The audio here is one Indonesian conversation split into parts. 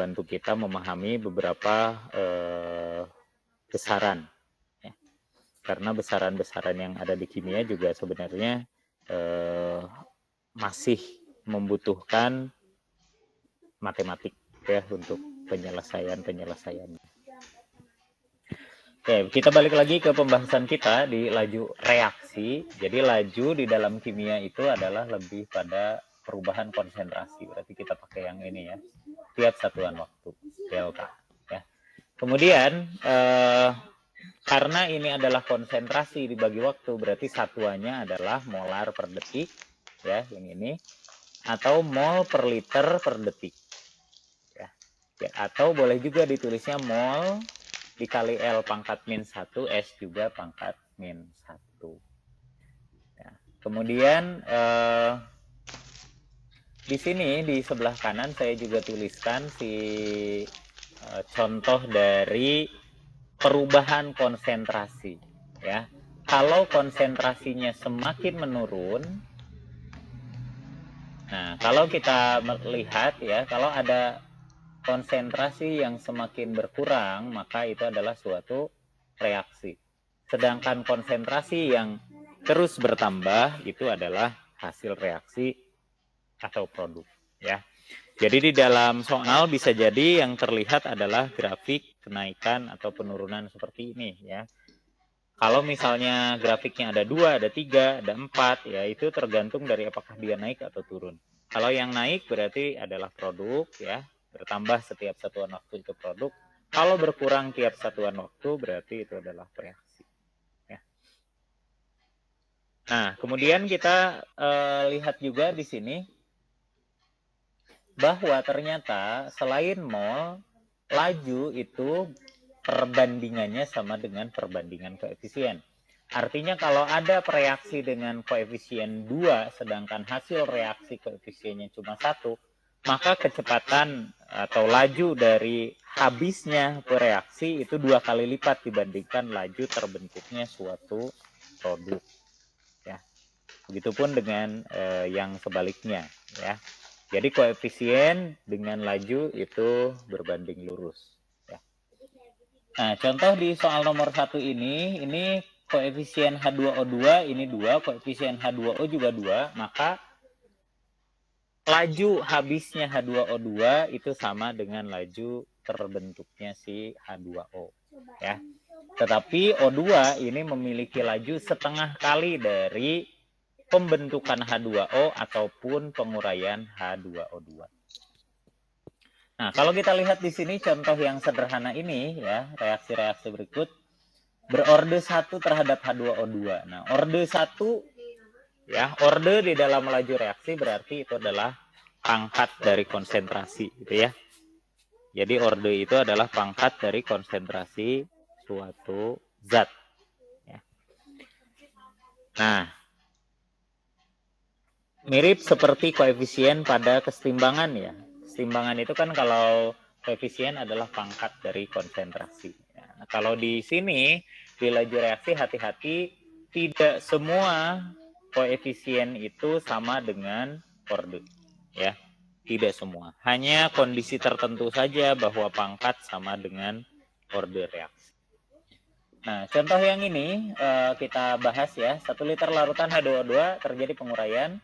membantu kita memahami beberapa besaran. Ya. Karena besaran-besaran yang ada di kimia juga sebenarnya masih membutuhkan matematik ya untuk penyelesaiannya. Oke, kita balik lagi ke pembahasan kita di laju reaksi. Jadi laju di dalam kimia itu adalah lebih pada perubahan konsentrasi. Berarti kita pakai yang ini ya, tiap satuan waktu, delta. Ya. Kemudian karena ini adalah konsentrasi dibagi waktu, berarti satuannya adalah molar per detik, ya, yang ini, atau mol per liter per detik. Ya. Atau boleh juga ditulisnya mol dikali L pangkat min 1, S juga pangkat min 1. Ya. Kemudian di sini di sebelah kanan saya juga tuliskan contoh dari perubahan konsentrasi. Ya. Kalau konsentrasinya semakin menurun, nah kalau kita melihat ya, kalau ada konsentrasi yang semakin berkurang, maka itu adalah suatu reaksi. Sedangkan konsentrasi yang terus bertambah, itu adalah hasil reaksi atau produk. Ya. Jadi di dalam soal bisa jadi yang terlihat adalah grafik kenaikan atau penurunan seperti ini. Ya. Kalau misalnya grafiknya ada 2, ada 3, ada 4, ya itu tergantung dari apakah dia naik atau turun. Kalau yang naik berarti adalah produk, ya. Bertambah setiap satuan waktu itu produk. Kalau berkurang tiap satuan waktu berarti itu adalah reaksi. Ya. Nah, kemudian kita lihat juga di sini bahwa ternyata selain mol, laju itu perbandingannya sama dengan perbandingan koefisien. Artinya kalau ada reaksi dengan koefisien 2, sedangkan hasil reaksi koefisiennya cuma 1, maka kecepatan atau laju dari habisnya bereaksi itu 2 kali lipat dibandingkan laju terbentuknya suatu produk. Ya. Begitupun dengan yang sebaliknya. Ya. Jadi koefisien dengan laju itu berbanding lurus. Ya. Nah, contoh di soal nomor 1 ini koefisien H2O2 ini 2, koefisien H2O juga 2, maka laju habisnya H2O2 itu sama dengan laju terbentuknya si H2O. Ya. Tetapi O2 ini memiliki laju setengah kali dari pembentukan H2O ataupun penguraian H2O2. Nah, kalau kita lihat di sini contoh yang sederhana ini ya, reaksi-reaksi berikut berorde 1 terhadap H2O2. Nah, orde 1 ya, orde di dalam laju reaksi berarti itu adalah pangkat dari konsentrasi gitu ya. Jadi orde itu adalah pangkat dari konsentrasi suatu zat. Ya. Nah, mirip seperti koefisien pada kesetimbangan ya. Kesetimbangan itu kan kalau koefisien adalah pangkat dari konsentrasi. Ya. Nah, kalau di sini di laju reaksi hati-hati, tidak semua koefisien itu sama dengan orde, ya, tidak semua. Hanya kondisi tertentu saja bahwa pangkat sama dengan orde reaksi. Nah, contoh yang ini kita bahas ya. 1 liter larutan H2O2 terjadi penguraian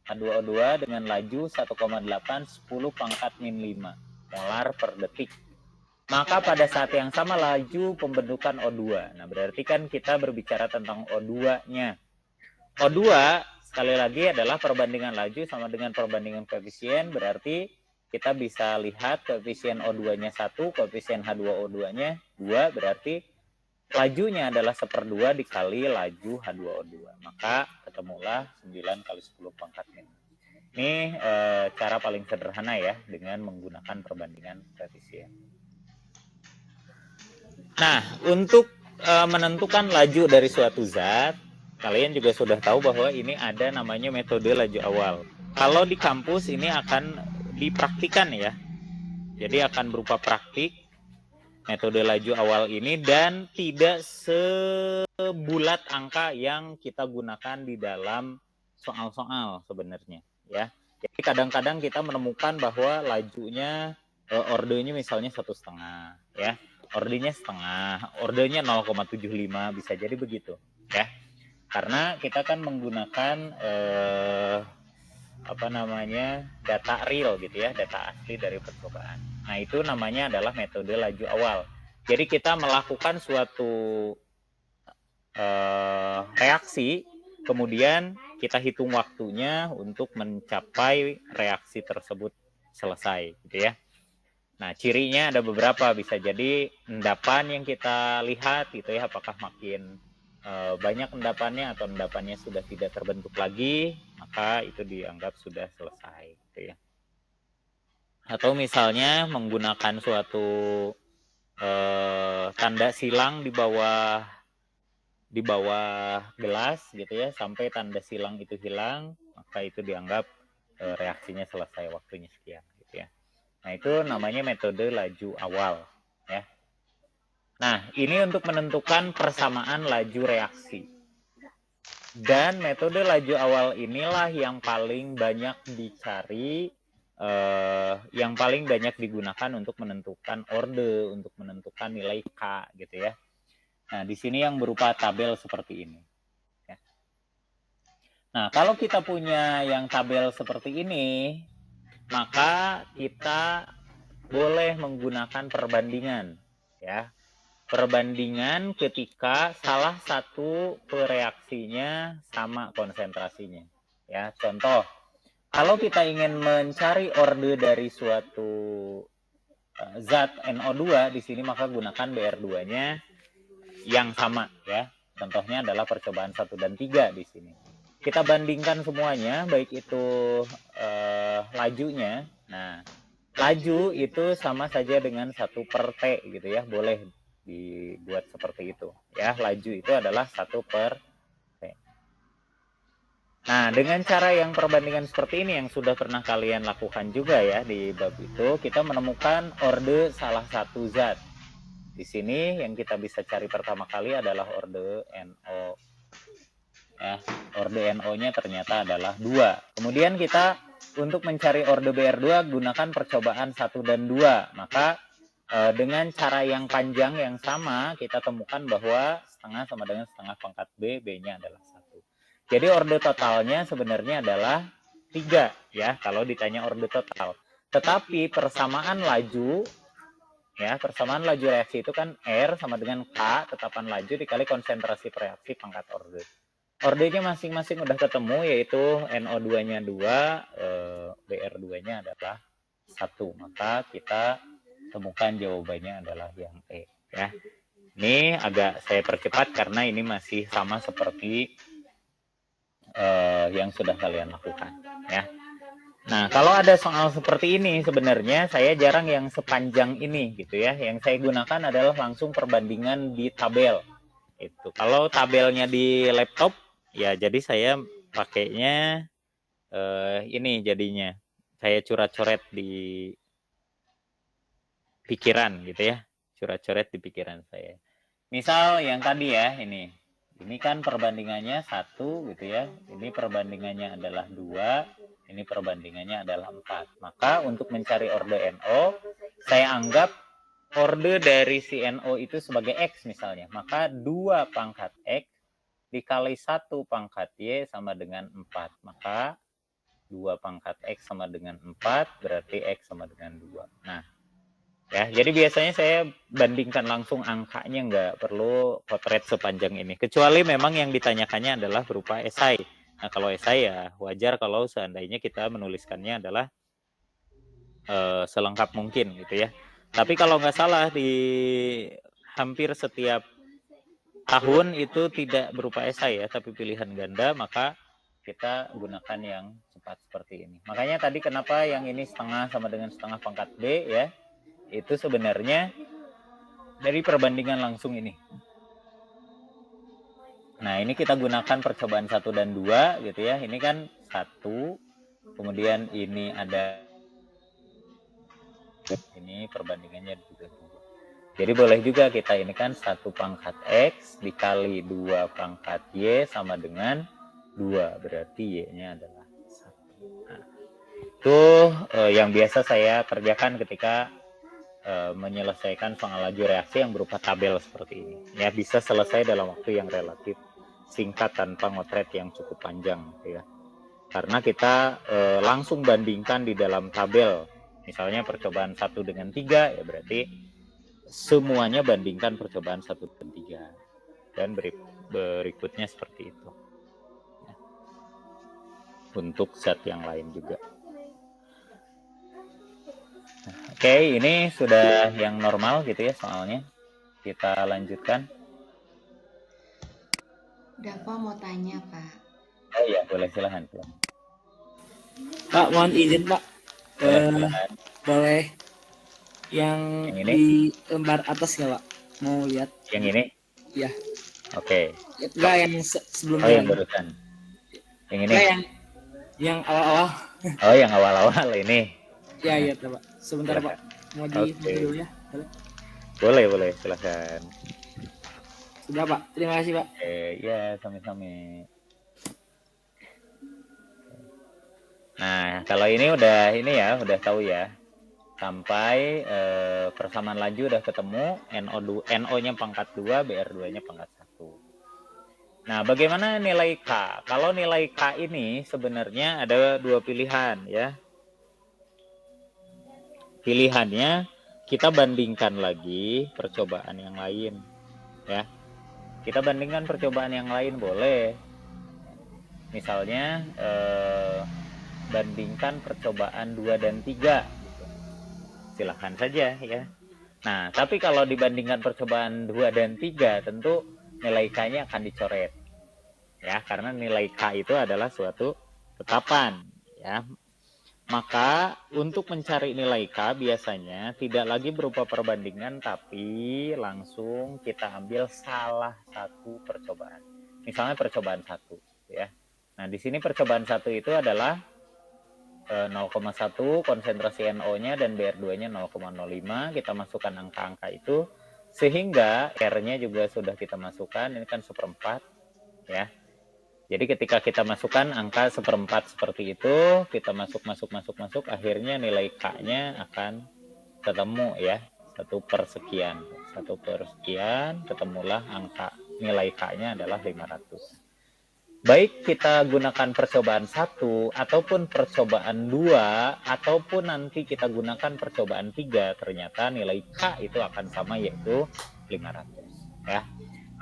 H2O2 dengan laju 1,8 10 pangkat min 5 molar per detik. Maka pada saat yang sama laju pembentukan O2. Nah, berarti kan kita berbicara tentang O2-nya. O2 sekali lagi adalah perbandingan laju sama dengan perbandingan koefisien, berarti kita bisa lihat koefisien O2-nya 1, koefisien H2O2-nya 2, berarti lajunya adalah 1/2 dikali laju H2O2. Maka ketemulah 9 kali 10 pangkat min. Ini cara paling sederhana ya, dengan menggunakan perbandingan koefisien. Nah, untuk menentukan laju dari suatu zat, kalian juga sudah tahu bahwa ini ada namanya metode laju awal. Kalau di kampus ini akan dipraktikan ya. Jadi akan berupa praktik metode laju awal ini dan tidak sebulat angka yang kita gunakan di dalam soal-soal sebenarnya ya. Jadi kadang-kadang kita menemukan bahwa lajunya ordenya misalnya 1,5 ya, ordenya setengah, ordenya 0,75 bisa jadi begitu ya. Karena kita kan menggunakan data real gitu ya, data asli dari percobaan. Nah, itu namanya adalah metode laju awal. Jadi kita melakukan suatu reaksi, kemudian kita hitung waktunya untuk mencapai reaksi tersebut selesai gitu ya. Nah, cirinya ada beberapa, bisa jadi endapan yang kita lihat gitu ya, apakah makin banyak endapannya atau endapannya sudah tidak terbentuk lagi, maka itu dianggap sudah selesai gitu ya. Atau misalnya menggunakan suatu tanda silang di bawah gelas gitu ya, sampai tanda silang itu hilang, maka itu dianggap reaksinya selesai, waktunya sekian gitu ya. Nah, itu namanya metode laju awal ya. Nah, ini untuk menentukan persamaan laju reaksi. Dan metode laju awal inilah yang paling banyak dicari, yang paling banyak digunakan untuk menentukan orde, untuk menentukan nilai K gitu ya. Nah, di sini yang berupa tabel seperti ini. Ya. Nah, kalau kita punya yang tabel seperti ini, maka kita boleh menggunakan perbandingan ya. Perbandingan ketika salah satu reaksinya sama konsentrasinya ya. Contoh, kalau kita ingin mencari orde dari suatu zat NO2 di sini, maka gunakan BR2-nya yang sama ya. Contohnya adalah percobaan 1 dan 3 di sini. Kita bandingkan semuanya, baik itu lajunya. Nah, laju itu sama saja dengan 1/T gitu ya, boleh dibuat seperti itu ya. Laju itu adalah 1/T. Nah, dengan cara yang perbandingan seperti ini yang sudah pernah kalian lakukan juga ya di bab itu, kita menemukan orde salah satu zat. Di sini yang kita bisa cari pertama kali adalah orde NO ya. Orde NO-nya ternyata adalah 2. Kemudian kita untuk mencari orde BR2 gunakan percobaan 1 dan 2. Maka dengan cara yang panjang yang sama, kita temukan bahwa setengah sama dengan setengah pangkat B, B-nya adalah 1. Jadi orde totalnya sebenarnya adalah 3 ya, kalau ditanya orde total. Tetapi persamaan laju ya, persamaan laju reaksi itu kan R sama dengan K, tetapan laju dikali konsentrasi reaksi pangkat orde. Ordenya masing-masing udah ketemu, yaitu NO2-nya 2, BR2-nya adalah 1. Maka kita temukan jawabannya adalah yang E ya. Ini agak saya percepat karena ini masih sama seperti yang sudah kalian lakukan ya. Nah, kalau ada soal seperti ini sebenarnya saya jarang yang sepanjang ini gitu ya. Yang saya gunakan adalah langsung perbandingan di tabel. Itu. Kalau tabelnya di laptop ya, jadi saya pakainya ini jadinya. Saya coret-coret di pikiran gitu ya, coret-coret di pikiran saya. Misal yang tadi ya, ini kan perbandingannya 1 gitu ya, ini perbandingannya adalah 2, ini perbandingannya adalah 4. Maka untuk mencari orde NO, saya anggap orde dari si NO itu sebagai X misalnya, maka 2 pangkat X dikali 1 pangkat Y sama dengan 4. Maka 2 pangkat X sama dengan 4, berarti X sama dengan 2. Nah, ya, jadi biasanya saya bandingkan langsung angkanya, nggak perlu potret sepanjang ini. Kecuali memang yang ditanyakannya adalah berupa esai. Nah, kalau esai ya wajar kalau seandainya kita menuliskannya adalah selengkap mungkin gitu ya. Tapi kalau nggak salah di hampir setiap tahun itu tidak berupa esai ya, tapi pilihan ganda, maka kita gunakan yang cepat seperti ini. Makanya tadi kenapa yang ini setengah sama dengan setengah pangkat B ya, itu sebenarnya dari perbandingan langsung ini. Nah, ini kita gunakan percobaan 1 dan 2 gitu ya. Ini kan 1, kemudian ini ada, ini perbandingannya juga 2. Jadi boleh juga kita ini kan 1 pangkat X dikali 2 pangkat Y sama dengan 2. Berarti Y-nya adalah 1. Nah, itu yang biasa saya kerjakan ketika menyelesaikan soal laju reaksi yang berupa tabel seperti ini. Ya, bisa selesai dalam waktu yang relatif singkat tanpa ngotret yang cukup panjang, ya. Karena kita langsung bandingkan di dalam tabel. Misalnya percobaan 1 dengan 3, ya berarti semuanya bandingkan percobaan 1 dan 3. Dan berikutnya seperti itu. Ya. Untuk zat yang lain juga. Oke, ini sudah yang normal gitu ya soalnya. Kita lanjutkan. Udah Pak mau tanya Pak. Oh iya, boleh silahkan. Pak, mohon izin Pak. Boleh yang ini? di lembar atas ya Pak? Mau lihat. Yang ini? Iya. Oke. Enggak yang sebelumnya. Oh, yang barusan. Yang ini? Enggak, yang awal-awal. Oh, yang awal-awal ini. Ya, iya Pak. Sebentar Pak. Mau di dulu ya. Boleh, silakan. Sudah Pak. Terima kasih Pak. Ya, sama-sama. Nah, kalau ini udah tahu ya. Sampai persamaan laju udah ketemu, NO-nya pangkat 2, BR2-nya pangkat 1. Nah, bagaimana nilai K? Kalau nilai K ini sebenarnya ada dua pilihan ya. Pilihannya kita bandingkan lagi percobaan yang lain ya. Kita bandingkan percobaan yang lain boleh. Misalnya bandingkan percobaan 2 dan 3 gitu. Silahkan saja ya. Nah, tapi kalau dibandingkan percobaan 2 dan 3 tentu nilai K-nya akan dicoret. Ya, karena nilai K itu adalah suatu tetapan ya. Maka untuk mencari nilai K biasanya tidak lagi berupa perbandingan tapi langsung kita ambil salah satu percobaan. Misalnya percobaan 1 ya. Nah, di sini percobaan 1 itu adalah 0,1 konsentrasi NO-nya dan BR2-nya 0,05. Kita masukkan angka-angka itu sehingga R-nya juga sudah kita masukkan. Ini kan 1/4 ya. Jadi ketika kita masukkan angka 1/4 seperti itu, kita masuk, akhirnya nilai K-nya akan ketemu ya, 1/sekian. 1/sekian, ketemulah angka nilai K-nya adalah 500. Baik kita gunakan percobaan 1, ataupun percobaan 2, ataupun nanti kita gunakan percobaan 3, ternyata nilai K itu akan sama, yaitu 500 ya.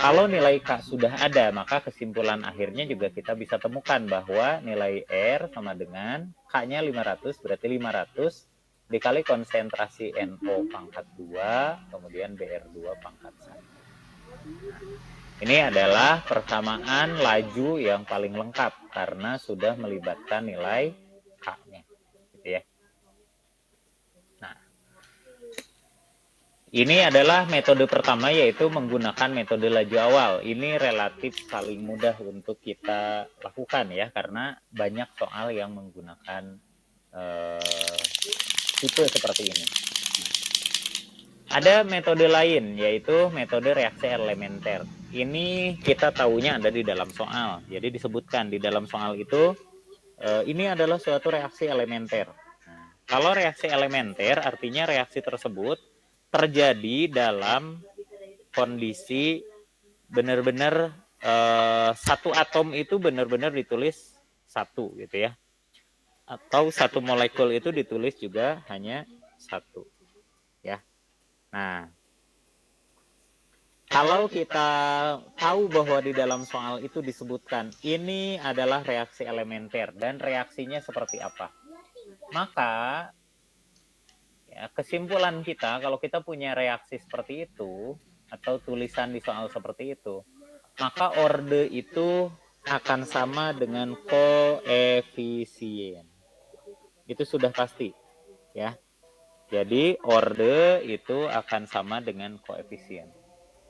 Kalau nilai K sudah ada, maka kesimpulan akhirnya juga kita bisa temukan bahwa nilai R sama dengan K-nya 500, berarti 500 dikali konsentrasi NO pangkat 2, kemudian BR2 pangkat 1. Ini adalah persamaan laju yang paling lengkap karena sudah melibatkan nilai K-nya. Gitu ya. Ini adalah metode pertama, yaitu menggunakan metode laju awal. Ini relatif paling mudah untuk kita lakukan ya, karena banyak soal yang menggunakan tipe seperti ini. Ada metode lain, yaitu metode reaksi elementer. Ini kita tahunya ada di dalam soal. Jadi disebutkan di dalam soal itu, ini adalah suatu reaksi elementer. Nah, kalau reaksi elementer, artinya reaksi tersebut terjadi dalam kondisi benar-benar satu atom itu benar-benar ditulis satu gitu ya, atau satu molekul itu ditulis juga hanya satu ya. Nah, kalau kita tahu bahwa di dalam soal itu disebutkan ini adalah reaksi elementer dan reaksinya seperti apa, maka ya, kesimpulan kita kalau kita punya reaksi seperti itu atau tulisan di soal seperti itu, maka orde itu akan sama dengan koefisien. Itu sudah pasti ya. Jadi orde itu akan sama dengan koefisien.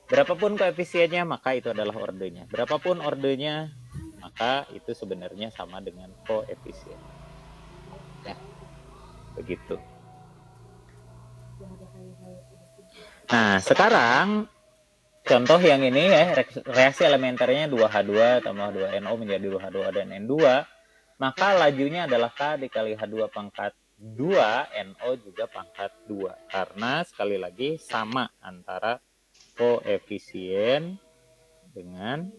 Berapapun koefisiennya maka itu adalah ordenya. Berapapun ordenya maka itu sebenarnya sama dengan koefisien. Ya. Begitu. Nah, sekarang contoh yang ini ya, reaksi elementernya 2H2 tambah 2NO menjadi 2H2 dan N2, maka lajunya adalah K dikali H2 pangkat 2, NO juga pangkat 2. Karena sekali lagi sama antara koefisien dengan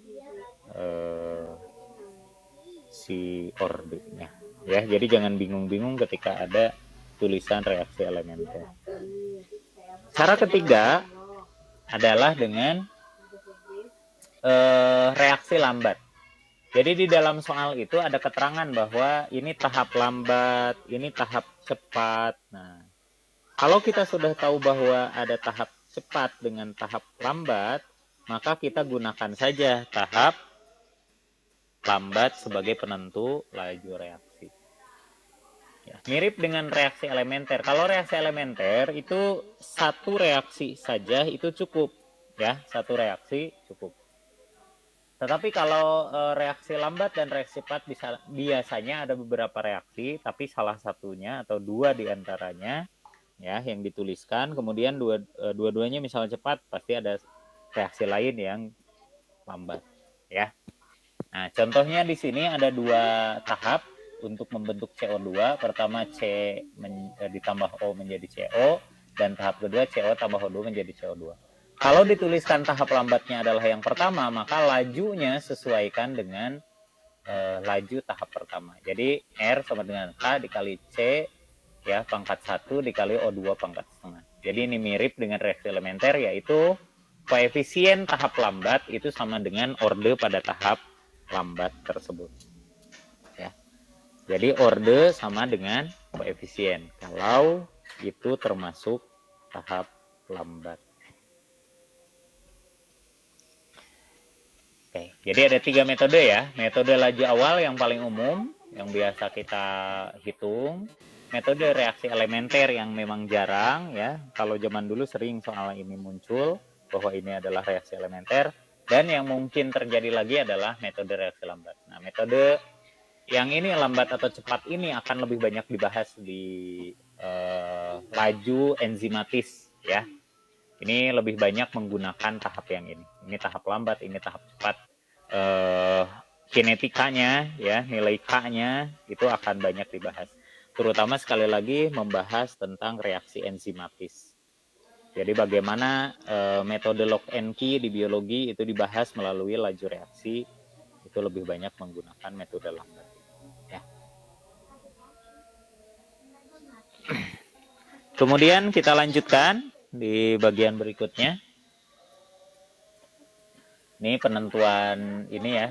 si ordenya. Ya, jadi jangan bingung-bingung ketika ada tulisan reaksi elementer. Cara ketiga adalah dengan reaksi lambat. Jadi di dalam soal itu ada keterangan bahwa ini tahap lambat, ini tahap cepat. Nah, kalau kita sudah tahu bahwa ada tahap cepat dengan tahap lambat, maka kita gunakan saja tahap lambat sebagai penentu laju reaksi. Ya, mirip dengan reaksi elementer. Kalau reaksi elementer itu satu reaksi saja itu cukup, ya, satu reaksi cukup. Tetapi kalau reaksi lambat dan reaksi cepat biasanya ada beberapa reaksi, tapi salah satunya atau dua diantaranya ya yang dituliskan, kemudian dua-duanya misalnya cepat, pasti ada reaksi lain yang lambat, ya. Nah, contohnya di sini ada dua tahap untuk membentuk CO2. Pertama ditambah O menjadi CO, dan tahap kedua CO tambah O2 menjadi CO2. Kalau dituliskan tahap lambatnya adalah yang pertama, maka lajunya sesuaikan dengan laju tahap pertama. Jadi R sama dengan K dikali C ya pangkat 1 dikali O2 pangkat setengah. Jadi ini mirip dengan reaksi elementer, yaitu koefisien tahap lambat itu sama dengan orde pada tahap lambat tersebut. Ya. Jadi orde sama dengan koefisien kalau itu termasuk tahap lambat. Oke, jadi ada 3 metode ya. Metode laju awal yang paling umum, yang biasa kita hitung. Metode reaksi elementer yang memang jarang ya. Kalau zaman dulu sering soal ini muncul, bahwa ini adalah reaksi elementer. Dan yang mungkin terjadi lagi adalah metode reaksi lambat. Nah, metode yang ini lambat atau cepat ini akan lebih banyak dibahas di laju enzimatis ya. Ini lebih banyak menggunakan tahap yang ini. Ini tahap lambat, ini tahap cepat. Kinetikanya, ya, nilai K-nya itu akan banyak dibahas. Terutama sekali lagi membahas tentang reaksi enzimatis. Jadi bagaimana metode log and key di biologi itu dibahas melalui laju reaksi, itu lebih banyak menggunakan metode lambat. Ya. Kemudian kita lanjutkan di bagian berikutnya. Ini penentuan ini ya,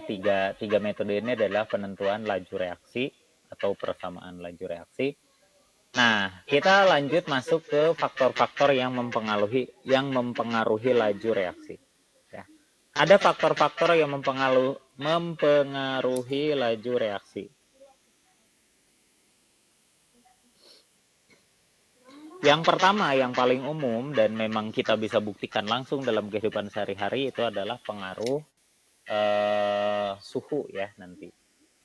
tiga metode ini adalah penentuan laju reaksi atau persamaan laju reaksi. Nah, kita lanjut masuk ke faktor-faktor yang mempengaruhi laju reaksi. Ya. Ada faktor-faktor yang mempengaruhi laju reaksi. Yang pertama, yang paling umum dan memang kita bisa buktikan langsung dalam kehidupan sehari-hari itu adalah pengaruh suhu ya nanti.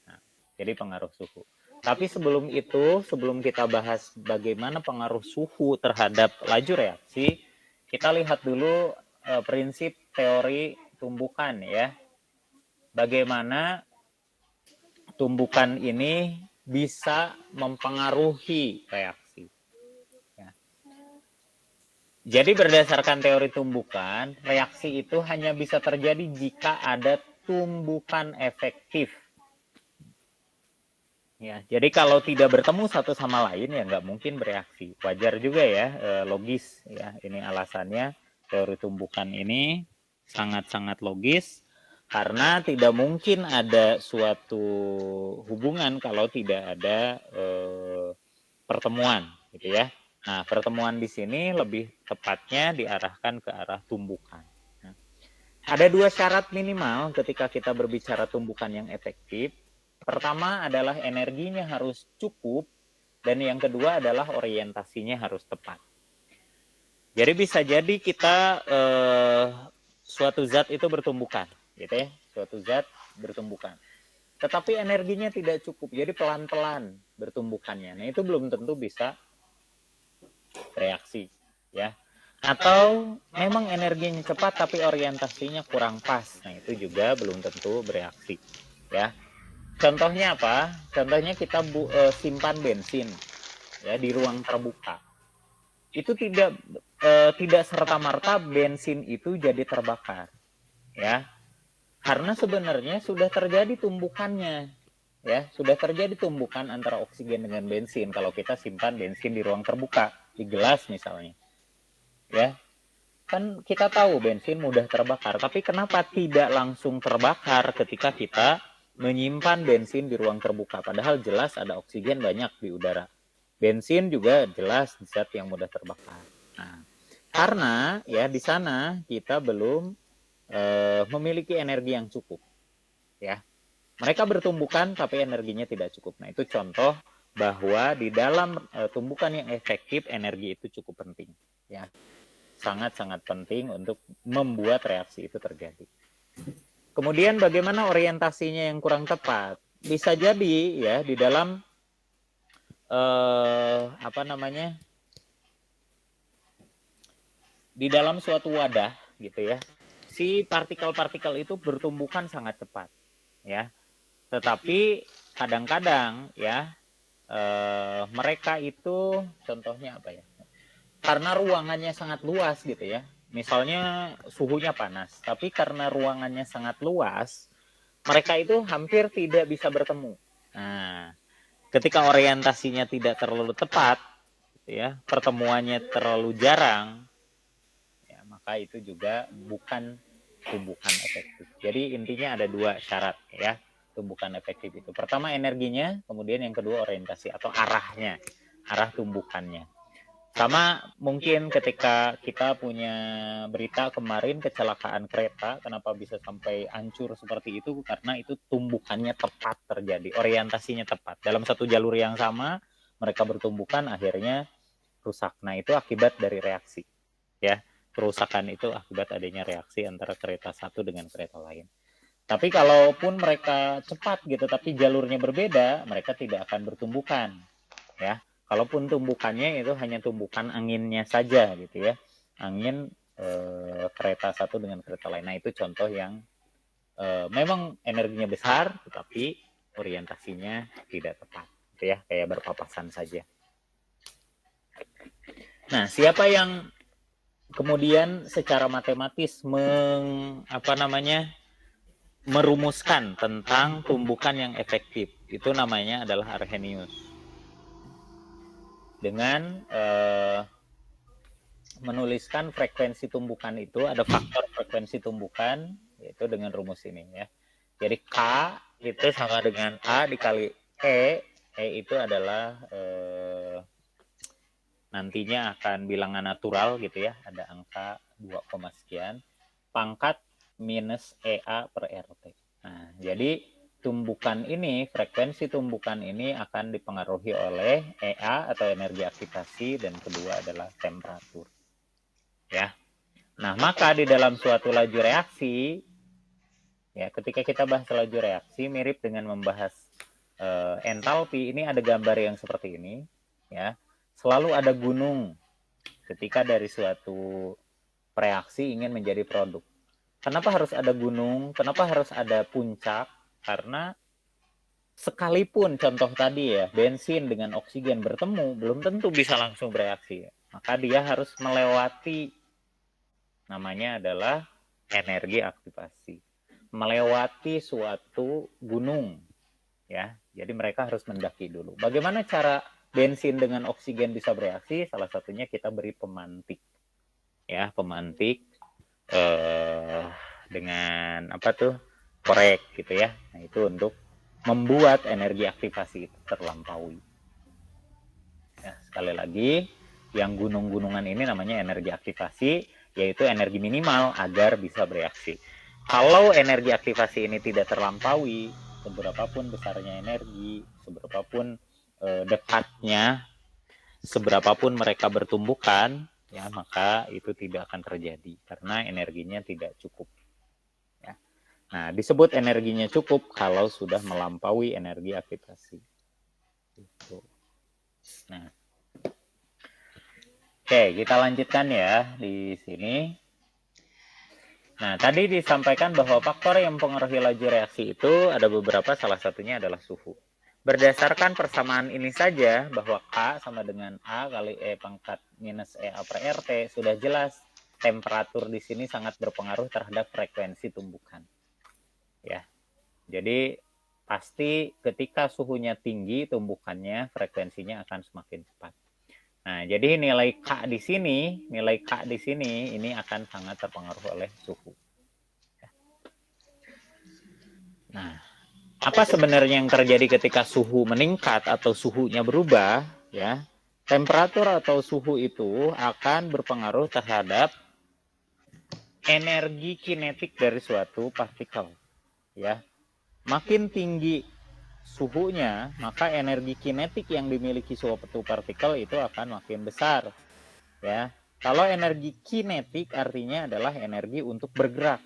Nah, jadi pengaruh suhu. Tapi sebelum itu, sebelum kita bahas bagaimana pengaruh suhu terhadap laju reaksi, kita lihat dulu prinsip teori tumbukan ya. Bagaimana tumbukan ini bisa mempengaruhi reaksi. Jadi berdasarkan teori tumbukan, reaksi itu hanya bisa terjadi jika ada tumbukan efektif. Ya, jadi kalau tidak bertemu satu sama lain ya nggak mungkin bereaksi. Wajar juga ya, logis ya. Ini alasannya teori tumbukan ini sangat-sangat logis karena tidak mungkin ada suatu hubungan kalau tidak ada pertemuan, gitu ya. Nah, pertemuan di sini lebih tepatnya diarahkan ke arah tumbukan. Nah, ada dua syarat minimal ketika kita berbicara tumbukan yang efektif. Pertama adalah energinya harus cukup, dan yang kedua adalah orientasinya harus tepat. Jadi bisa jadi kita suatu zat itu bertumbukan, gitu ya, suatu zat bertumbukan. Tetapi energinya tidak cukup, jadi pelan-pelan bertumbukannya. Nah, itu belum tentu bisa reaksi ya, atau memang energinya cepat tapi orientasinya kurang pas, nah itu juga belum tentu bereaksi ya. Contohnya apa? Contohnya kita simpan bensin ya di ruang terbuka, itu tidak serta-merta bensin itu jadi terbakar, ya. Karena sebenarnya sudah terjadi tumbukannya, ya, sudah terjadi tumbukan antara oksigen dengan bensin kalau kita simpan bensin di ruang terbuka, di gelas misalnya. Ya. Kan kita tahu bensin mudah terbakar, tapi kenapa tidak langsung terbakar ketika kita menyimpan bensin di ruang terbuka? Padahal jelas ada oksigen banyak di udara. Bensin juga jelas zat yang mudah terbakar. Nah, karena ya di sana kita belum memiliki energi yang cukup, ya. Mereka bertumbukan tapi energinya tidak cukup. Nah, itu contoh bahwa di dalam tumbukan yang efektif energi itu cukup penting, ya. Sangat-sangat penting untuk membuat reaksi itu terjadi. Kemudian bagaimana orientasinya yang kurang tepat? Bisa jadi ya di dalam di dalam suatu wadah gitu ya, si partikel-partikel itu bertumbukan sangat cepat, ya. Tetapi kadang-kadang ya mereka itu contohnya apa ya? Karena ruangannya sangat luas gitu ya. Misalnya suhunya panas, tapi karena ruangannya sangat luas, mereka itu hampir tidak bisa bertemu. Nah, ketika orientasinya tidak terlalu tepat, gitu ya, pertemuannya terlalu jarang, ya, maka itu juga bukan tumbukan efektif. Jadi intinya ada dua syarat ya tumbukan efektif itu. Pertama energinya, kemudian yang kedua orientasi atau arahnya, arah tumbukannya. Sama mungkin ketika kita punya berita kemarin kecelakaan kereta, kenapa bisa sampai hancur seperti itu? Karena itu tumbukannya tepat terjadi, orientasinya tepat. Dalam satu jalur yang sama, mereka bertumbukan akhirnya rusak. Nah, itu akibat dari reaksi. Ya, kerusakan itu akibat adanya reaksi antara kereta satu dengan kereta lain. Tapi kalaupun mereka cepat gitu, tapi jalurnya berbeda, mereka tidak akan bertumbukan. Ya. Kalaupun tumbukannya itu hanya tumbukan anginnya saja gitu ya, angin kereta satu dengan kereta lain. Nah itu contoh yang memang energinya besar, tetapi orientasinya tidak tepat, gitu ya, kayak berpapasan saja. Nah siapa yang kemudian secara matematis merumuskan tentang tumbukan yang efektif? Itu namanya adalah Arrhenius. Dengan menuliskan frekuensi tumbukan itu, ada faktor frekuensi tumbukan, yaitu dengan rumus ini ya. Jadi K itu sama dengan A dikali E itu adalah nantinya akan bilangan natural gitu ya, ada angka 2, sekian, pangkat minus EA per RT. Nah, jadi tumbukan ini, frekuensi tumbukan ini akan dipengaruhi oleh EA atau energi aktivasi, dan kedua adalah temperatur. Ya. Nah, maka di dalam suatu laju reaksi, ya, ketika kita bahas laju reaksi mirip dengan membahas entalpi, ini ada gambar yang seperti ini, ya. Selalu ada gunung ketika dari suatu reaksi ingin menjadi produk. Kenapa harus ada gunung? Kenapa harus ada puncak? Karena sekalipun contoh tadi ya, bensin dengan oksigen bertemu, belum tentu bisa langsung bereaksi. Maka dia harus melewati, namanya adalah energi aktivasi. Melewati suatu gunung. Ya, jadi mereka harus mendaki dulu. Bagaimana cara bensin dengan oksigen bisa bereaksi? Salah satunya kita beri pemantik. Ya, pemantik dengan korek gitu ya. Nah, itu untuk membuat energi aktivasi itu terlampaui. Ya, sekali lagi, yang gunung-gunungan ini namanya energi aktivasi, yaitu energi minimal agar bisa bereaksi. Kalau energi aktivasi ini tidak terlampaui, seberapapun besarnya energi, seberapapun dekatnya, seberapapun mereka bertumbukan, ya, maka itu tidak akan terjadi karena energinya tidak cukup. Ya. Nah, disebut energinya cukup kalau sudah melampaui energi aktivasi. Gitu. Nah, oke, kita lanjutkan ya di sini. Nah, tadi disampaikan bahwa faktor yang mempengaruhi laju reaksi itu ada beberapa, salah satunya adalah suhu. berdasarkan persamaan ini saja bahwa K sama dengan A kali E pangkat minus E A per RT, sudah jelas temperatur di sini sangat berpengaruh terhadap frekuensi tumbukan. Ya. Jadi pasti ketika suhunya tinggi, tumbukannya frekuensinya akan semakin cepat. Nah, jadi nilai K di sini ini akan sangat terpengaruh oleh suhu. Nah, apa sebenarnya yang terjadi ketika suhu meningkat atau suhunya berubah? Ya, temperatur atau suhu itu akan berpengaruh terhadap energi kinetik dari suatu partikel. Ya, makin tinggi suhunya, maka energi kinetik yang dimiliki suatu partikel itu akan makin besar. Ya, kalau energi kinetik artinya adalah energi untuk bergerak.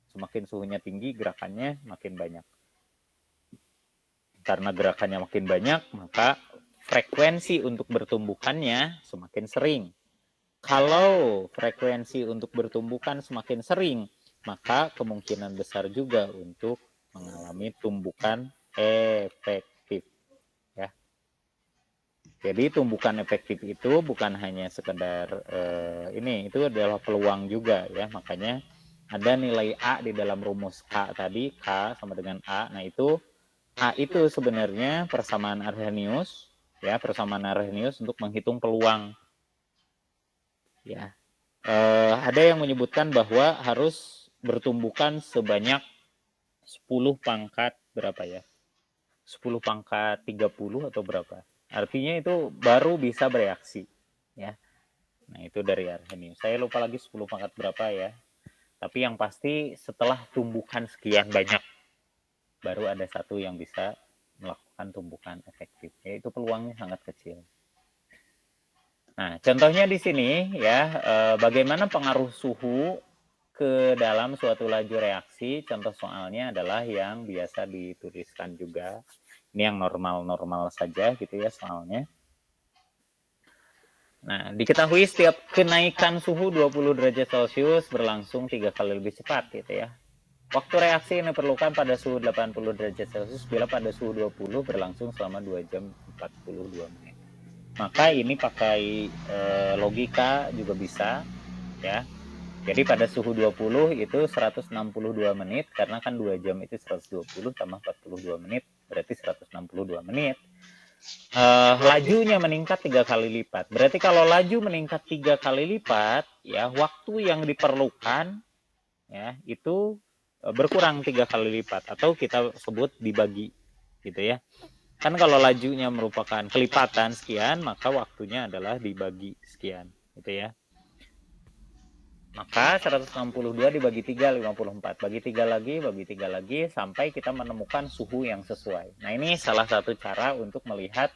Semakin suhunya tinggi, gerakannya makin banyak. Karena gerakannya makin banyak, maka frekuensi untuk bertumbukannya semakin sering. Kalau frekuensi untuk bertumbukan semakin sering, maka kemungkinan besar juga untuk mengalami tumbukan efektif. Ya. Jadi tumbukan efektif itu bukan hanya sekedar itu adalah peluang juga ya. Makanya ada nilai A di dalam rumus K tadi, K sama dengan A. Nah, itu A itu sebenarnya persamaan Arrhenius ya, persamaan Arrhenius untuk menghitung peluang. Ya. Ada yang menyebutkan bahwa harus bertumbukan sebanyak 10 pangkat berapa ya? 10 pangkat 30 atau berapa? Artinya itu baru bisa bereaksi, ya. Nah, itu dari Arrhenius. Saya lupa lagi 10 pangkat berapa ya. Tapi yang pasti setelah tumbukan sekian banyak, baru ada satu yang bisa melakukan tumbukan efektif. Yaitu peluangnya sangat kecil. Nah, contohnya di sini ya, bagaimana pengaruh suhu ke dalam suatu laju reaksi. Contoh soalnya adalah yang biasa dituliskan juga. Ini yang normal-normal saja gitu ya soalnya. Nah, diketahui setiap kenaikan suhu 20 derajat Celcius berlangsung 3 kali lebih cepat gitu ya. Waktu reaksi ini diperlukan pada suhu 80 derajat Celcius bila pada suhu 20 berlangsung selama 2 jam 42 menit. Maka ini pakai logika juga bisa ya. Jadi pada suhu 20 itu 162 menit, karena kan 2 jam itu 120 tambah 42 menit, berarti 162 menit. Lajunya meningkat 3 kali lipat. Berarti kalau laju meningkat 3 kali lipat, ya waktu yang diperlukan ya itu berkurang 3 kali lipat, atau kita sebut dibagi gitu ya. Kan kalau lajunya merupakan kelipatan sekian, maka waktunya adalah dibagi sekian gitu ya. Maka 162 dibagi 3, 54. Bagi 3 lagi, sampai kita menemukan suhu yang sesuai. Nah, ini salah satu cara untuk melihat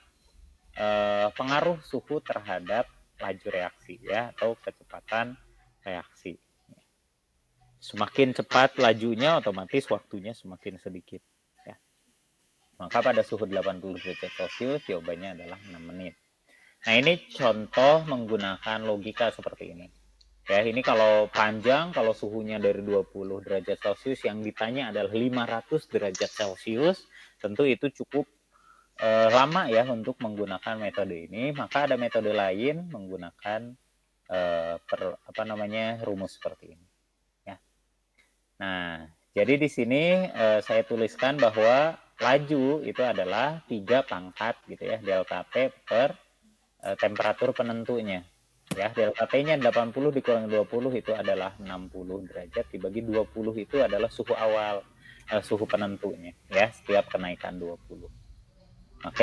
pengaruh suhu terhadap laju reaksi ya, atau kecepatan reaksi. Semakin cepat lajunya, otomatis waktunya semakin sedikit. Ya. Maka pada suhu 80 derajat Celcius, jawabannya adalah 6 menit. Nah, ini contoh menggunakan logika seperti ini. Ya, ini kalau panjang, kalau suhunya dari 20 derajat Celcius, yang ditanya adalah 500 derajat Celcius, tentu itu cukup lama ya untuk menggunakan metode ini. Maka ada metode lain menggunakan rumus seperti ini. Ya. Nah, jadi di sini saya tuliskan bahwa laju itu adalah 3 pangkat gitu ya, delta T per temperatur penentunya. Ya, delta T-nya 80 dikurangi 20 itu adalah 60 derajat, dibagi 20 itu adalah suhu awal, suhu penentunya ya, setiap kenaikan 20. Maka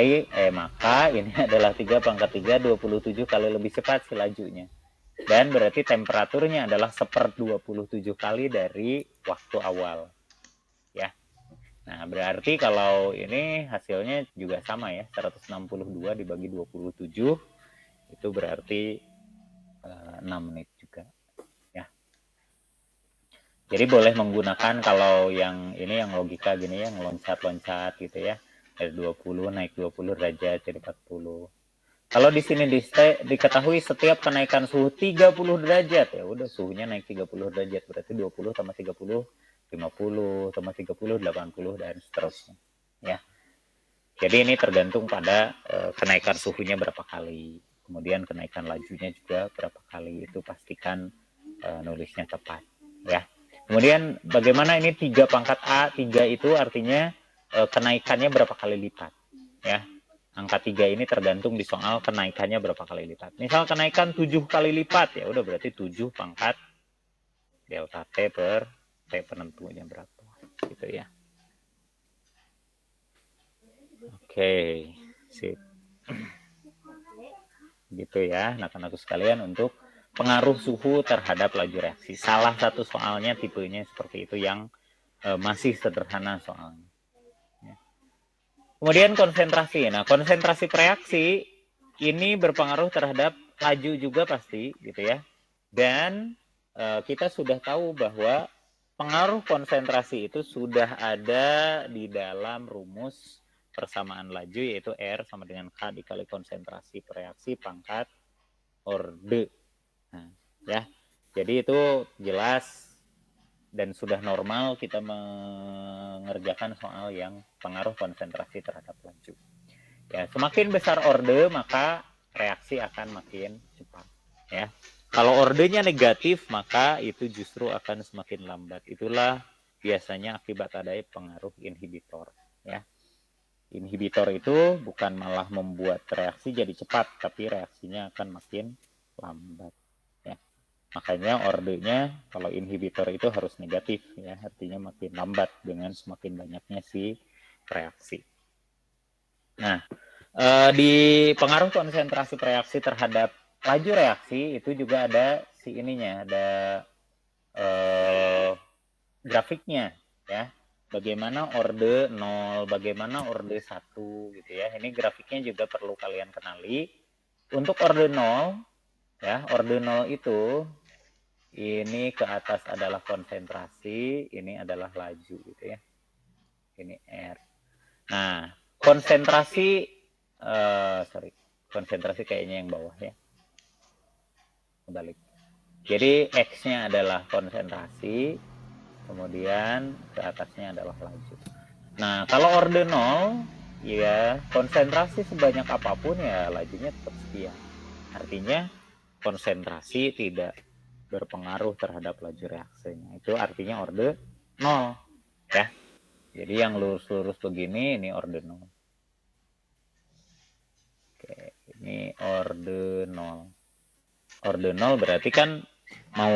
ini adalah 3 pangkat 3, 27 kali lebih cepat si lajunya. Dan berarti temperaturnya adalah 1/27 kali dari waktu awal. Ya. Nah, berarti kalau ini hasilnya juga sama ya, 162 dibagi 27 itu berarti 6 menit juga ya. Jadi boleh menggunakan kalau yang ini yang logika gini ya, loncat-loncat gitu ya, dari 20 naik 20 derajat jadi 40. Kalau di sini diketahui setiap kenaikan suhu 30 derajat, ya udah suhunya naik 30 derajat, berarti 20 tambah 30 50 tambah 30 80 dan seterusnya ya. Jadi ini tergantung pada kenaikan suhunya berapa kali, kemudian kenaikan lajunya juga berapa kali, itu pastikan nulisnya tepat ya. Kemudian bagaimana ini 3 pangkat A, 3 itu artinya kenaikannya berapa kali lipat ya. Angka 3 ini tergantung di soal kenaikannya berapa kali lipat. Misal kenaikan 7 kali lipat, ya udah berarti 7 pangkat delta T per T penentunya berapa gitu ya. Oke, sip. Gitu ya, anak-anakku sekalian, untuk pengaruh suhu terhadap laju reaksi. Salah satu soalnya tipenya seperti itu yang masih sederhana soalnya. Ya. Kemudian konsentrasi. Nah, konsentrasi reaksi ini berpengaruh terhadap laju juga pasti, gitu ya. Dan kita sudah tahu bahwa pengaruh konsentrasi itu sudah ada di dalam rumus persamaan laju, yaitu R sama dengan K dikali konsentrasi reaksi pangkat orde. Nah, ya. Jadi itu jelas dan sudah normal kita mengerjakan soal yang pengaruh konsentrasi terhadap laju. Ya, semakin besar orde maka reaksi akan makin cepat, ya. Kalau ordenya negatif maka itu justru akan semakin lambat. Itulah biasanya akibat adanya pengaruh inhibitor, ya. Inhibitor itu bukan malah membuat reaksi jadi cepat, tapi reaksinya akan makin lambat. Ya. Makanya ordenya kalau inhibitor itu harus negatif, ya, artinya makin lambat dengan semakin banyaknya si reaksi. Nah, di pengaruh konsentrasi reaksi terhadap laju reaksi itu juga ada si ininya, ada grafiknya, ya. Bagaimana orde 0, bagaimana orde 1 gitu ya. Ini grafiknya juga perlu kalian kenali. Untuk orde 0, ya, orde 0 itu ini ke atas adalah konsentrasi, ini adalah laju gitu ya. Ini R. Nah, konsentrasi konsentrasi kayaknya yang bawah ya. Kembali. Jadi X-nya adalah konsentrasi, kemudian ke atasnya adalah laju. Nah, kalau orde 0, ya konsentrasi sebanyak apapun ya lajunya tetap sekian. Artinya konsentrasi tidak berpengaruh terhadap laju reaksinya. Itu artinya orde 0, ya. Jadi yang lurus-lurus begini ini orde 0. Oke, ini orde 0. Orde 0 berarti kan mau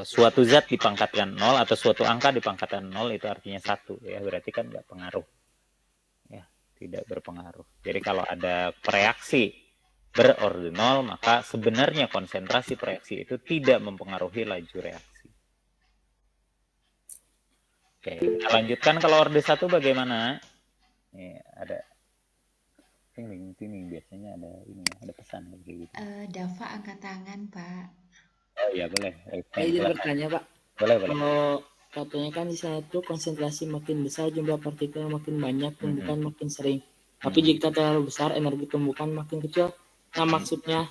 suatu zat dipangkatkan 0 atau suatu angka dipangkatkan 0 itu artinya 1, ya, berarti kan nggak pengaruh, ya, tidak berpengaruh. Jadi kalau ada reaksi berorde 0 maka sebenarnya konsentrasi reaksi itu tidak mempengaruhi laju reaksi. Oke, kita lanjutkan. Kalau orde 1 bagaimana? Ini ada ting biasanya ada ini, ada pesan gitu. Dava angkat tangan, Pak. Oh iya, boleh. Saya izin bertanya, Pak. Boleh. Kalau katanya kan di sana itu konsentrasi makin besar, jumlah partikel makin banyak, tumbukan makin sering. Tapi jika terlalu besar, energi tumbukan makin kecil. Nah, maksudnya